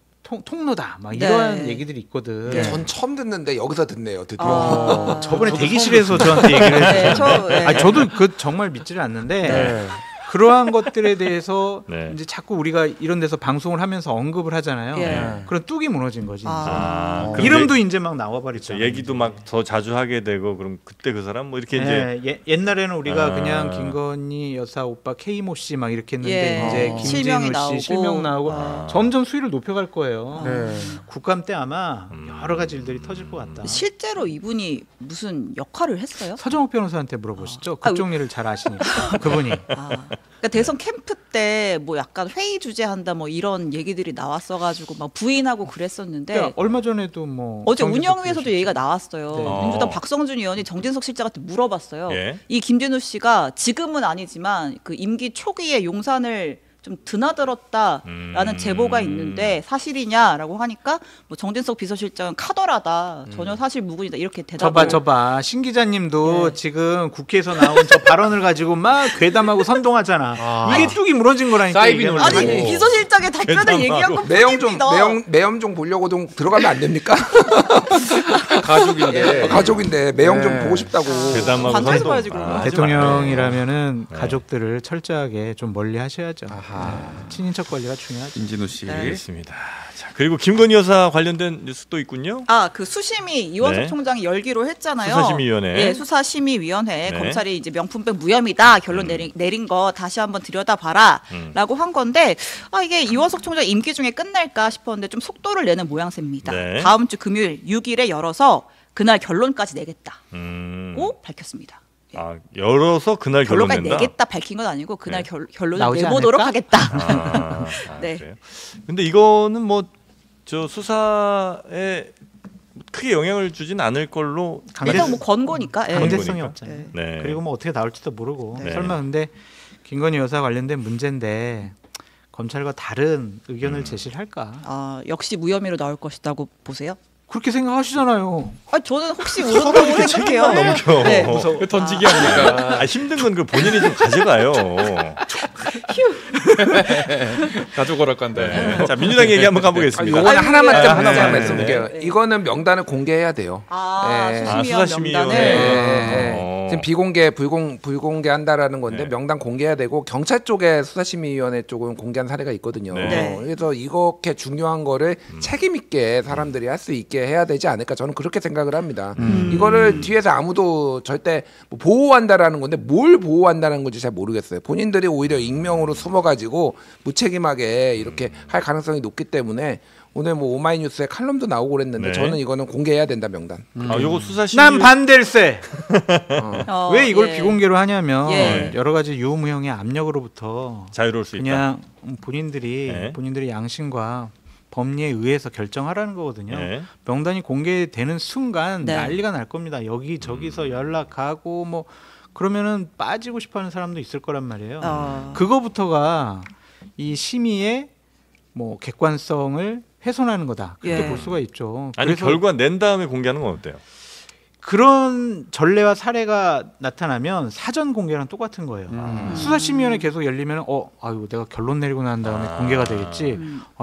통로다. 막 이러한 얘기들이 있거든. 전 처음 듣는데 여기서 듣네요. 드디어. 저번에 대기실에서 저한테 얘기를 했어요. 네, 저도 그 정말 믿지를 않는데 그러한 것들에 대해서 네. 이제 자꾸 우리가 이런 데서 방송을 하면서 언급을 하잖아요. 예. 그런 뚝이 무너진 거지. 그럼 이름도 이제 막 나와버리죠. 얘기도 막 더 자주 하게 되고 그럼 그때 그 사람 뭐 이렇게 이제 옛날에는 우리가 그냥 김건희 여사 오빠 K모 씨 막 이렇게 했는데 예. 이제 실명이 김진우 나오고. 씨 실명 나오고 점점 수위를 높여갈 거예요. 네. 국감 때 아마 여러 가지 일들이 터질 것 같다. 실제로 이분이 무슨 역할을 했어요? 서정욱 변호사한테 물어보시죠. 그쪽 일을 잘 아시니까 그분이. 그러니까 대선 캠프 때 뭐 약간 회의 주재한다 뭐 이런 얘기들이 나왔어가지고 막 부인하고 그랬었는데 그러니까 얼마 전에도 뭐 어제 정진석 운영위에서도 교수. 얘기가 나왔어요. 네. 민주당 박성준 의원이 정진석 실장한테 물어봤어요. 예. 이 김진우 씨가 지금은 아니지만 그 임기 초기에 용산을 좀 드나들었다라는 제보가 있는데 사실이냐라고 하니까 뭐 정진석 비서실장은 카더라다 전혀 사실 무근이다 이렇게 대답을. 저봐 신 기자님도 지금 국회에서 나온 저 발언을 가지고 막 괴담하고 선동하잖아. 이게 뚝이 무너진 거라니까. 사이비 이게. 논리. 아니 아니, 비서실장의 답변을 얘기한 건 매형 좀 보려고 좀 들어가면 안 됩니까? 가족인데. 가족인데 매형 좀 네. 보고 싶다고. 괴담하고 관찰해서 선동. 봐야지, 그러면. 하지 대통령이라면은 가족들을 철저하게 좀 멀리 하셔야죠. 친인척 관리가 중요하죠. 김진우 씨. 알겠습니다. 자, 그리고 김건희 여사 관련된 뉴스 또 있군요. 그 수심이 이원석 네. 총장이 열기로 했잖아요. 수사심의위원회. 예, 수사심의위원회 네. 검찰이 이제 명품백 무혐의다 결론 내린 거 다시 한번 들여다봐라라고 한 건데 이게 이원석 총장 임기 중에 끝날까 싶었는데 좀 속도를 내는 모양새입니다. 네. 다음 주 금요일 6일에 열어서 그날 결론까지 내겠다고 밝혔습니다. 열어서 그날 결론 결론까지 낸다. 내겠다 밝힌 건 아니고 그날 결론을 나오지 내보도록 않을까? 하겠다. 네. 그래요. 근데 이거는 뭐 저 수사에 크게 영향을 주진 않을 걸로. 일단 뭐 권고니까. 예. 강제성이 거니까. 없잖아요. 네. 그리고 뭐 어떻게 나올지도 모르고 네. 설마 근데 김건희 여사 관련된 문제인데 검찰과 다른 의견을 제시를 할까? 역시 무혐의로 나올 것이라고 보세요? 그렇게 생각하시잖아요. 저는 혹시 그렇다고 생각해요. 넘겨. 네. 왜 던지기 합니까? 힘든 건 그 본인이 좀 가져가요. 가져오랄 건데. 네. 자, 민주당 얘기 한번 가보겠습니다. 이거는 하나만 네. 좀 하나만. 하나만 말씀드릴게요. 네. 이거는 명단을 공개해야 돼요. 수심위원 수사심의위원회. 명단을. 지금 비공개 불공개한다라는 건데 네. 명단 공개해야 되고 경찰 쪽에 수사심의위원회 쪽은 공개한 사례가 있거든요. 네. 그래서 이렇게 중요한 거를 책임 있게 사람들이 할 수 있게 해야 되지 않을까 저는 그렇게 생각을 합니다. 이거를 뒤에서 아무도 절대 뭐 보호한다라는 건데 뭘 보호한다는 건지 잘 모르겠어요. 본인들이 오히려 익명으로 숨어가지고 무책임하게 이렇게 할 가능성이 높기 때문에 오늘 뭐 오마이뉴스에 칼럼도 나오고 그랬는데 네. 저는 이거는 공개해야 된다 명단. 요거 수사심. 난 반댈세. 왜 이걸 예. 비공개로 하냐면 예. 여러 가지 유무형의 압력으로부터 자유로울 수 있다. 그냥 본인들이 네. 본인들의 양심과 법리에 의해서 결정하라는 거거든요. 네. 명단이 공개되는 순간 네. 난리가 날 겁니다. 여기 저기서 연락하고 뭐 그러면은 빠지고 싶어하는 사람도 있을 거란 말이에요. 그거부터가 이 심의의 뭐 객관성을 훼손하는 거다. 그렇게 예. 볼 수가 있죠. 아니 그래서 결과 낸 다음에 공개하는 건 어때요? 그런 전례와 사례가 나타나면 사전 공개랑 똑같은 거예요. 수사심의위원회 계속 열리면 아유 내가 결론 내리고 난 다음에 공개가 되겠지.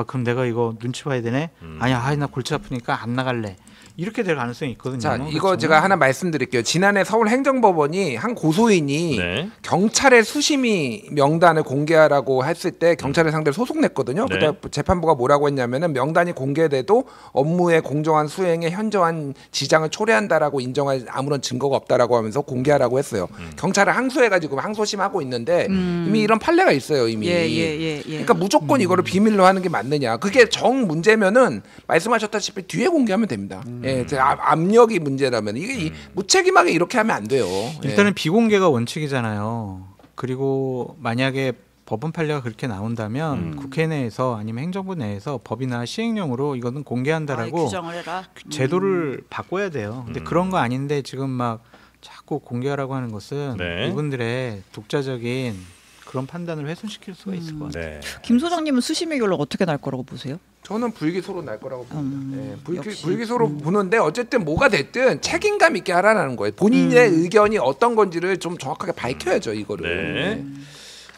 그럼 내가 이거 눈치 봐야 되네. 아니야, 나 골치 아프니까 안 나갈래. 이렇게 될 가능성이 있거든요. 자, 이거 제가 하나 말씀드릴게요. 지난해 서울행정법원이 한 고소인이 네. 경찰의 수심의 명단을 공개하라고 했을 때 경찰의 상대로 소송 냈거든요. 네. 그때 재판부가 뭐라고 했냐면은 명단이 공개돼도 업무의 공정한 수행에 현저한 지장을 초래한다라고 인정할 아무런 증거가 없다라고 하면서 공개하라고 했어요. 경찰을 항소해가지고 항소심 하고 있는데 이미 이런 판례가 있어요. 이미. 예. 그러니까 무조건 이거를 비밀로 하는 게 맞느냐? 그게 정 문제면은 말씀하셨다시피 뒤에 공개하면 됩니다. 예, 압력이 문제라면 이게 무책임하게 이렇게 하면 안 돼요. 일단은 비공개가 원칙이잖아요. 그리고 만약에 법원 판례가 그렇게 나온다면 국회 내에서 아니면 행정부 내에서 법이나 시행령으로 이거는 공개한다라고 규정을 해라. 제도를 바꿔야 돼요. 근데 그런 거 아닌데 지금 막 자꾸 공개하라고 하는 것은 네. 이분들의 독자적인 그런 판단을 훼손시킬 수가 있을 것 같아요. 네. 김 소장님은 수심의 결론 어떻게 날 거라고 보세요? 저는 불기소로 날 거라고 봅니다. 역시. 불기소로 보는데 어쨌든 뭐가 됐든 책임감 있게 하라는 거예요. 본인의 의견이 어떤 건지를 좀 정확하게 밝혀야죠, 이거를. 네.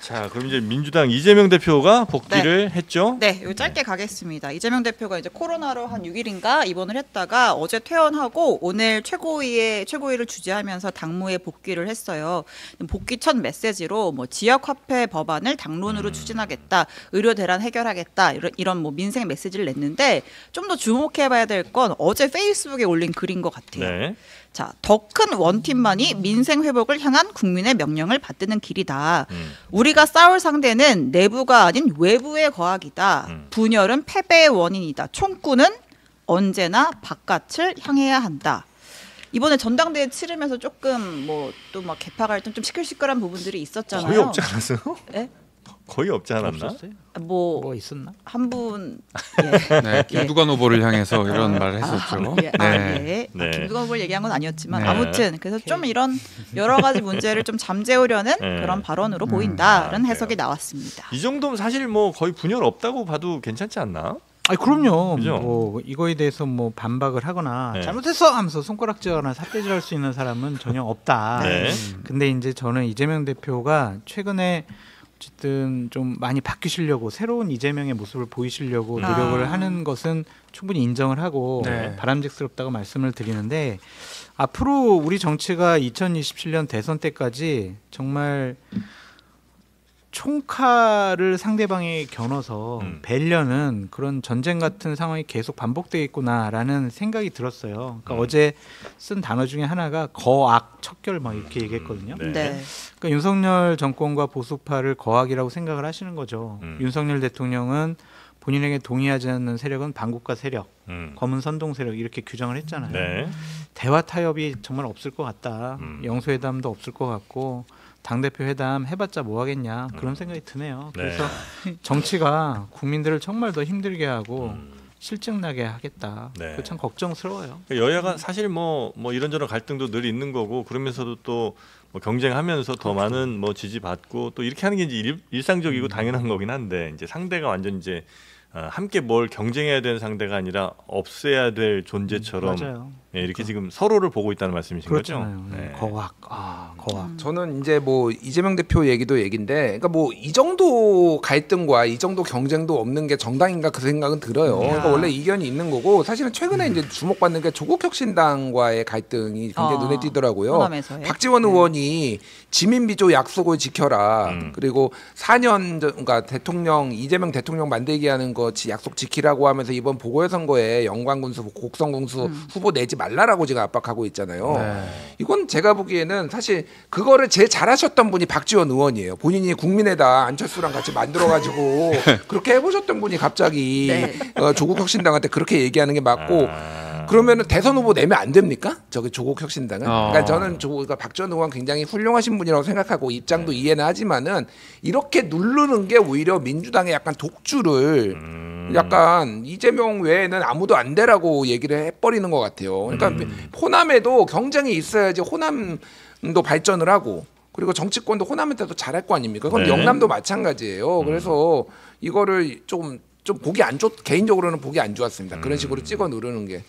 자, 그럼 이제 민주당 이재명 대표가 복귀를 했죠? 네, 이거 짧게 가겠습니다. 이재명 대표가 이제 코로나로 한 6일인가 입원을 했다가 어제 퇴원하고 오늘 최고위를 주재하면서 당무에 복귀를 했어요. 복귀 첫 메시지로 뭐 지역 화폐 법안을 당론으로 추진하겠다, 의료 대란 해결하겠다 이런 뭐 민생 메시지를 냈는데 좀 더 주목해봐야 될 건 어제 페이스북에 올린 글인 것 같아요. 네. 자, 더 큰 원팀만이 민생 회복을 향한 국민의 명령을 받드는 길이다. 우리가 싸울 상대는 내부가 아닌 외부의 거악이다. 분열은 패배의 원인이다. 총구는 언제나 바깥을 향해야 한다. 이번에 전당대회 치르면서 조금 뭐 또 막 개파 갈등 좀 시끌시끌한 부분들이 있었잖아요. 거의 없지 않았어요? 네? 거의 없지 않았나? 없었어요? 뭐 있었나? 한 분 네, 김두관 후보를 향해서 이런 말을 했었죠. 네. 네. 김두관 후보를 얘기한 건 아니었지만 네. 아무튼 그래서 좀 이런 여러 가지 문제를 좀 잠재우려는 네. 그런 발언으로 보인다라는 아, 해석이 나왔습니다. 이 정도면 사실 뭐 거의 분열 없다고 봐도 괜찮지 않나? 아니 그럼요. 그죠? 뭐 이거에 대해서 뭐 반박을 하거나 네. 잘못했어 하면서 손가락질하거나 삿대질할 수 있는 사람은 전혀 없다. 네. 근데 이제 저는 이재명 대표가 최근에 어쨌든 좀 많이 바뀌시려고 새로운 이재명의 모습을 보이시려고 노력을 하는 것은 충분히 인정을 하고 네. 바람직스럽다고 말씀을 드리는데 앞으로 우리 정치가 2027년 대선 때까지 정말 총칼을 상대방에 겨눠서 벨려는 그런 전쟁 같은 상황이 계속 반복되겠구나라는 생각이 들었어요. 그러니까 어제 쓴 단어 중에 하나가 거악 척결 막 이렇게 얘기했거든요. 네. 네. 그러니까 윤석열 정권과 보수파를 거악이라고 생각을 하시는 거죠. 윤석열 대통령은 본인에게 동의하지 않는 세력은 반국가 세력, 검은 선동 세력 이렇게 규정을 했잖아요. 네. 대화 타협이 정말 없을 것 같다. 영수회담도 없을 것 같고 당대표 회담 해봤자 뭐 하겠냐 그런 생각이 드네요. 그래서 정치가 국민들을 정말 더 힘들게 하고 실증나게 하겠다. 네. 참 걱정스러워요. 여야가 사실 뭐 이런저런 갈등도 늘 있는 거고 그러면서도 또 뭐 경쟁하면서 더 많은 뭐 지지받고 또 이렇게 하는 게 이제 일상적이고 당연한 거긴 한데 이제 상대가 완전 이제 함께 뭘 경쟁해야 되는 상대가 아니라 없애야 될 존재처럼 맞아요. 네, 이렇게 지금 서로를 보고 있다는 말씀이신 그렇잖아요. 거죠? 네. 거악, 거악. 저는 이제 뭐 이재명 대표 얘기도 얘긴데, 그러니까 뭐 이 정도 갈등과 이 정도 경쟁도 없는 게 정당인가 그 생각은 들어요. 그러니까 원래 이견이 있는 거고 사실은 최근에 이제 주목받는 게 조국혁신당과의 갈등이 굉장히 눈에 띄더라고요. 호남에서의. 박지원 의원이 지민비조 약속을 지켜라. 그리고 4년 전, 그러니까 이재명 대통령 만들기 하는 거 약속 지키라고 하면서 이번 보궐선거에 영광군수, 곡성군수 후보 내지 말라라고 제가 압박하고 있잖아요. 이건 제가 보기에는 사실 그거를 제일 잘하셨던 분이 박지원 의원이에요. 본인이 국민의당 안철수랑 같이 만들어가지고 그렇게 해보셨던 분이 갑자기 조국 혁신당한테 그렇게 얘기하는 게 맞고 그러면은 대선 후보 내면 안 됩니까? 저기 조국 혁신당은. 그러니까 저는 그러니까 박지원 의원 굉장히 훌륭하신 분이라고 생각하고 입장도 이해는 하지만은 이렇게 누르는 게 오히려 민주당의 약간 독주를 약간 이재명 외에는 아무도 안 되라고 얘기를 해버리는 것 같아요. 그러니까 호남에도 경쟁이 있어야지 호남도 발전을 하고 그리고 정치권도 호남한테도 잘할 거 아닙니까? 그건 영남도 마찬가지예요. 그래서 이거를 좀 보기 안 좋, 개인적으로는 보기 안 좋았습니다. 그런 식으로 찍어 누르는 게.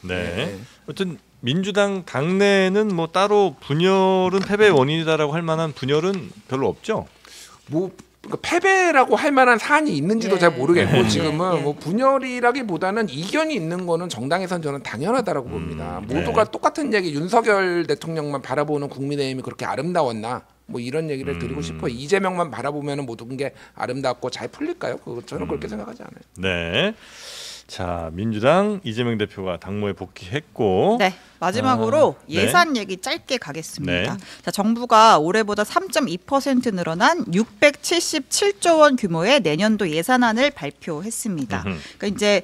어쨌든 민주당 당내는 뭐 따로 분열은 패배의 원인이다라고 할 만한 분열은 별로 없죠. 뭐 그러니까 패배라고 할 만한 사안이 있는지도 잘 모르겠고 지금은 뭐 분열이라기보다는 이견이 있는 거는 정당에선 저는 당연하다라고 봅니다. 모두가 똑같은 얘기 윤석열 대통령만 바라보는 국민의힘이 그렇게 아름다웠나? 뭐 이런 얘기를 드리고 싶어요. 이재명만 바라보면 모든 게 아름답고 잘 풀릴까요? 저는 그렇게 생각하지 않아요. 네. 자, 민주당 이재명 대표가 당무에 복귀했고 네. 마지막으로 예산 얘기 짧게 가겠습니다. 자, 정부가 올해보다 3.2% 늘어난 677조 원 규모의 내년도 예산안을 발표했습니다. 그러니까 이제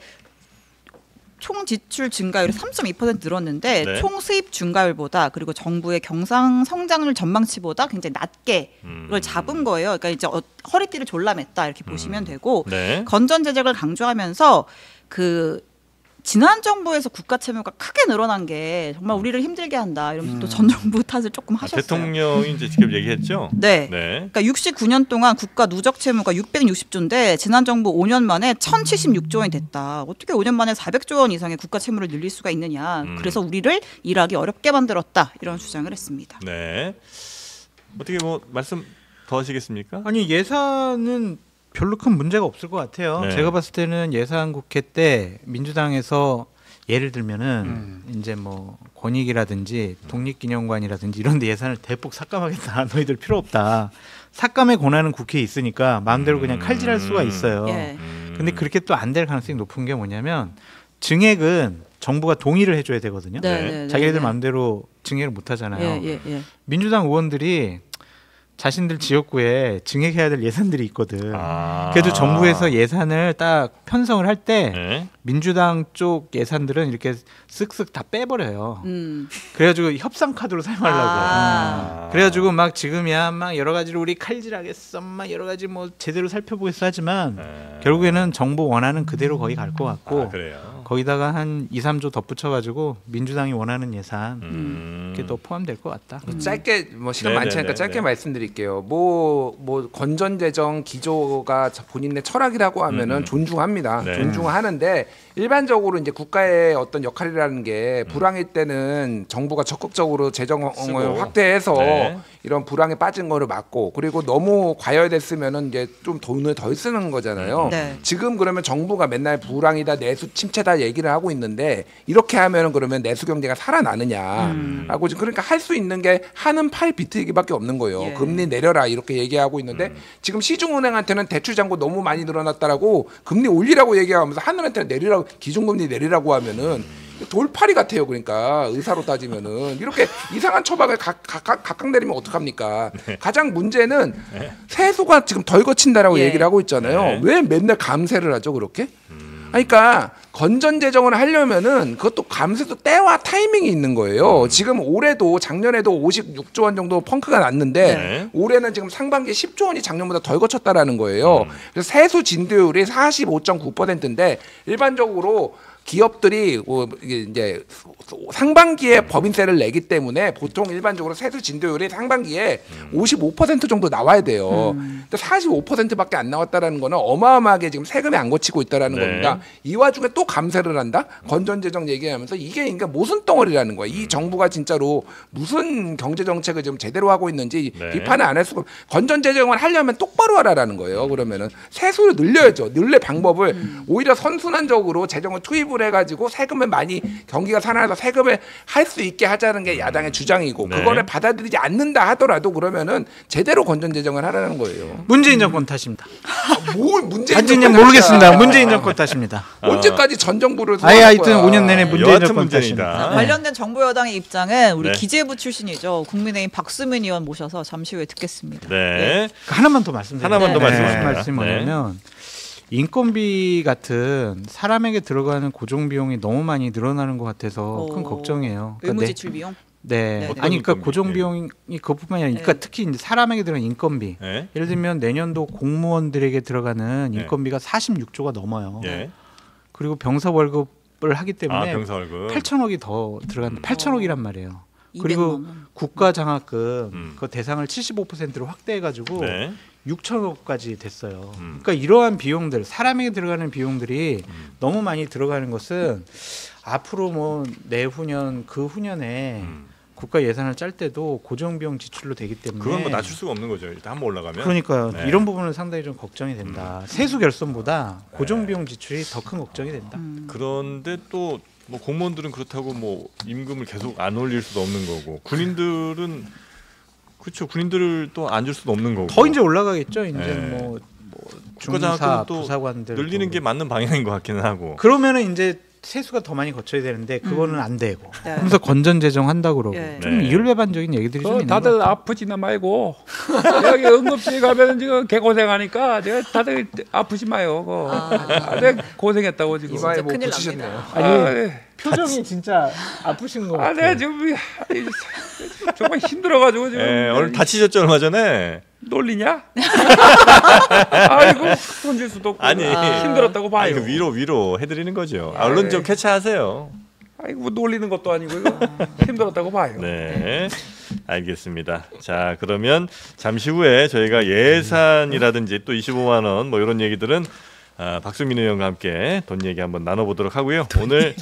총 지출 증가율이 3.2% 늘었는데 총 수입 증가율보다 그리고 정부의 경상 성장률 전망치보다 굉장히 낮게 이걸 잡은 거예요. 그러니까 이제 허리띠를 졸라맸다 이렇게 보시면 되고 건전 재정을 강조하면서 지난 정부에서 국가 채무가 크게 늘어난 게 정말 우리를 힘들게 한다 이러면서 또 전 정부 탓을 조금 하셨어요. 대통령이 이제 직접 얘기했죠. 네. 그러니까 69년 동안 국가 누적 채무가 660조인데 지난 정부 5년 만에 1,076조 원이 됐다. 어떻게 5년 만에 400조 원 이상의 국가 채무를 늘릴 수가 있느냐. 그래서 우리를 일하기 어렵게 만들었다. 이런 주장을 했습니다. 네. 어떻게 뭐 말씀 더 하시겠습니까? 아니 예산은 별로 큰 문제가 없을 것 같아요. 제가 봤을 때는 예산 국회 때 민주당에서 예를 들면은 이제 뭐 권익이라든지 독립기념관이라든지 이런 데 예산을 대폭 삭감하겠다. 너희들 필요 없다. 삭감의 권한은 국회에 있으니까 마음대로 그냥 칼질할 수가 있어요. 근데 그렇게 또 안 될 가능성이 높은 게 뭐냐면 증액은 정부가 동의를 해줘야 되거든요. 자기네들 마음대로 증액을 못 하잖아요. 민주당 의원들이 자신들 지역구에 증액해야 될 예산들이 있거든. 그래도 정부에서 예산을 딱 편성을 할 때 민주당 쪽 예산들은 이렇게 쓱쓱 다 빼버려요. 그래가지고 협상 카드로 사용하려고. 그래가지고 막 지금이야 막 여러 가지로 우리 칼질하겠어, 막 여러 가지 뭐 제대로 살펴보겠어 하지만 결국에는 정부 원하는 그대로 거의 갈 것 같고. 거기다가 한 2, 3조 덧붙여가지고 민주당이 원하는 예산 그게 또 포함될 것 같다. 짧게 뭐 시간 많지 않으니까 짧게 말씀드릴게요. 뭐 건전재정 기조가 본인의 철학이라고 하면은 존중합니다. 존중하는데 일반적으로 이제 국가의 어떤 역할이라는 게 불황일 때는 정부가 적극적으로 재정을 확대해서 이런 불황에 빠진 거를 막고 그리고 너무 과열됐으면은 이제 좀 돈을 덜 쓰는 거잖아요. 지금 그러면 정부가 맨날 불황이다 내수 침체다 얘기를 하고 있는데 이렇게 하면은 그러면 내수 경제가 살아나느냐라고 그러니까 할 수 있는 게 한은 팔 비트기밖에 없는 거예요. 금리 내려라 이렇게 얘기하고 있는데 지금 시중은행한테는 대출 잔고 너무 많이 늘어났다라고 금리 올리라고 얘기하면서 한은한테는 내리라고 기준금리 내리라고 하면은 돌팔이 같아요. 그러니까 의사로 따지면은 이렇게 이상한 처방을 각각 내리면 어떡합니까? 가장 문제는 세수가 지금 덜 거친다라고 얘기를 하고 있잖아요. 왜 맨날 감세를 하죠 그렇게? 그러니까 건전 재정을 하려면은 그것도 감세도 때와 타이밍이 있는 거예요. 지금 올해도 작년에도 56조 원 정도 펑크가 났는데 올해는 지금 상반기에 10조 원이 작년보다 덜 거쳤다라는 거예요. 그래서 세수 진도율이 45.9%인데 일반적으로 기업들이 이제 상반기에 법인세를 내기 때문에 보통 일반적으로 세수 진도율이 상반기에 55% 정도 나와야 돼요. 근데 45%밖에 안 나왔다라는 거는 어마어마하게 지금 세금이 안 거치고 있다라는 겁니다. 이 와중에 또 감세를 한다? 건전재정 얘기하면서 이게 그러니까 모순 덩어리라는 거예요. 이 정부가 진짜로 무슨 경제 정책을 지금 제대로 하고 있는지 비판을 안 할 수가 건전재정을 하려면 똑바로 하라라는 거예요. 그러면은 세수를 늘려야죠. 늘릴 방법을 오히려 선순환적으로 재정을 투입을 해가지고 세금을 많이 경기가 살아나서 세금을 할 수 있게 하자는 게 야당의 주장이고 그거를 받아들이지 않는다 하더라도 그러면은 제대로 건전재정을 하라는 거예요. 문재인 정권 탓입니다. 뭘 문재인 정권 모르겠습니다. 문재인 정권 탓입니다. 언제까지 끝까지 전 정부를 아예 소환할 하여튼 거야. 5년 내내 문재인 여하튼 정권 문제입니다. 자, 관련된 정부 여당의 입장은 우리 네. 기재부 출신이죠. 국민의힘 박수민 의원 모셔서 잠시 후에 듣겠습니다. 네. 하나만 더 말씀드릴게요. 하나만 더 네. 말씀하세요. 말씀이 뭐냐면 인건비 같은 사람에게 들어가는 고정 비용이 너무 많이 늘어나는 것 같아서 큰 걱정이에요. 그러니까 의무지출 비용. 네. 네네. 아니 그러니까 인건비? 고정 비용이 그것뿐만이 아니라 그러니까 특히 이제 사람에게 들어가는 인건비. 네. 예를 들면 내년도 공무원들에게 들어가는 네. 인건비가 46조가 넘어요. 예. 그리고 병사 월급을 하기 때문에 병사 월급. 8천억이 더 들어간다. 8천억이란 말이에요. 200만 그리고 원. 국가 장학금 그 대상을 75%로 확대해 가지고 네. 6천억까지 됐어요. 그러니까 이러한 비용들, 사람에게 들어가는 비용들이 너무 많이 들어가는 것은 앞으로 뭐 내후년 그 후년에 국가 예산을 짤 때도 고정 비용 지출로 되기 때문에 그건 뭐 낮출 수가 없는 거죠. 일단 한번 올라가면. 그러니까요. 네. 이런 부분은 상당히 좀 걱정이 된다. 세수 결손보다 고정 비용 지출이 더 큰 걱정이 된다. 그런데 또 뭐 공무원들은 그렇다고 뭐 임금을 계속 안 올릴 수도 없는 거고 군인들은 그렇죠. 군인들을 또 안 줄 수도 없는 거고. 더 이제 올라가겠죠. 이제 네. 뭐 국가 중사 장학금은 또 부사관들 늘리는 게 맞는 방향인 것 같기는 하고. 그러면은 이제 세수가 더 많이 거쳐야 되는데 그거는 안 되고. 네. 그래서 건전 재정 한다고 그러고 예. 좀 네. 이율배반적인 얘기들이 좀 있는 것 다들 같아요. 아프지나 말고 여기 응급실 가면 지금 개고생하니까 제가 다들 아프지 마요. 다들 고생했다고 지금. 이마에 뭐 큰일 붙이셨네요. 아니, 표정이 진짜 아프신 것 내가 지금 정말 힘들어가지고 지금. 예, 오늘 다치셨죠 얼마 전에. 놀리냐? 아이고 던질 수도 없고. 아니 힘들었다고 봐요. 아니, 그 위로 해드리는 거죠. 얼른 좀 캐치하세요. 아이고 뭐 놀리는 것도 아니고 이거 힘들었다고 봐요. 네, 알겠습니다. 자, 그러면 잠시 후에 저희가 예산이라든지 또 25만 원 뭐 이런 얘기들은 박수민 의원과 함께 돈 얘기 한번 나눠보도록 하고요. 오늘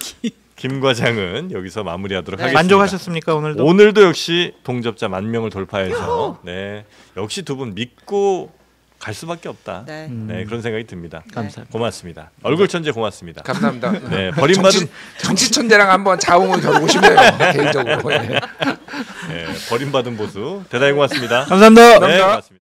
김 과장은 여기서 마무리하도록 하겠습니다. 만족하셨습니까 오늘도? 오늘도 역시 동접자 10,000명을 돌파해서 네, 역시 두 분 믿고 갈 수밖에 없다. 네. 네, 그런 생각이 듭니다. 감사합니다. 고맙습니다. 얼굴 천재 고맙습니다. 감사합니다. 네, 버림받은 정치 천재랑 한번 자웅을 겨루고 싶네요. 개인적으로. 예. 네, 버림받은 보수 대단히 고맙습니다. 감사합니다. 네, 고맙습니다.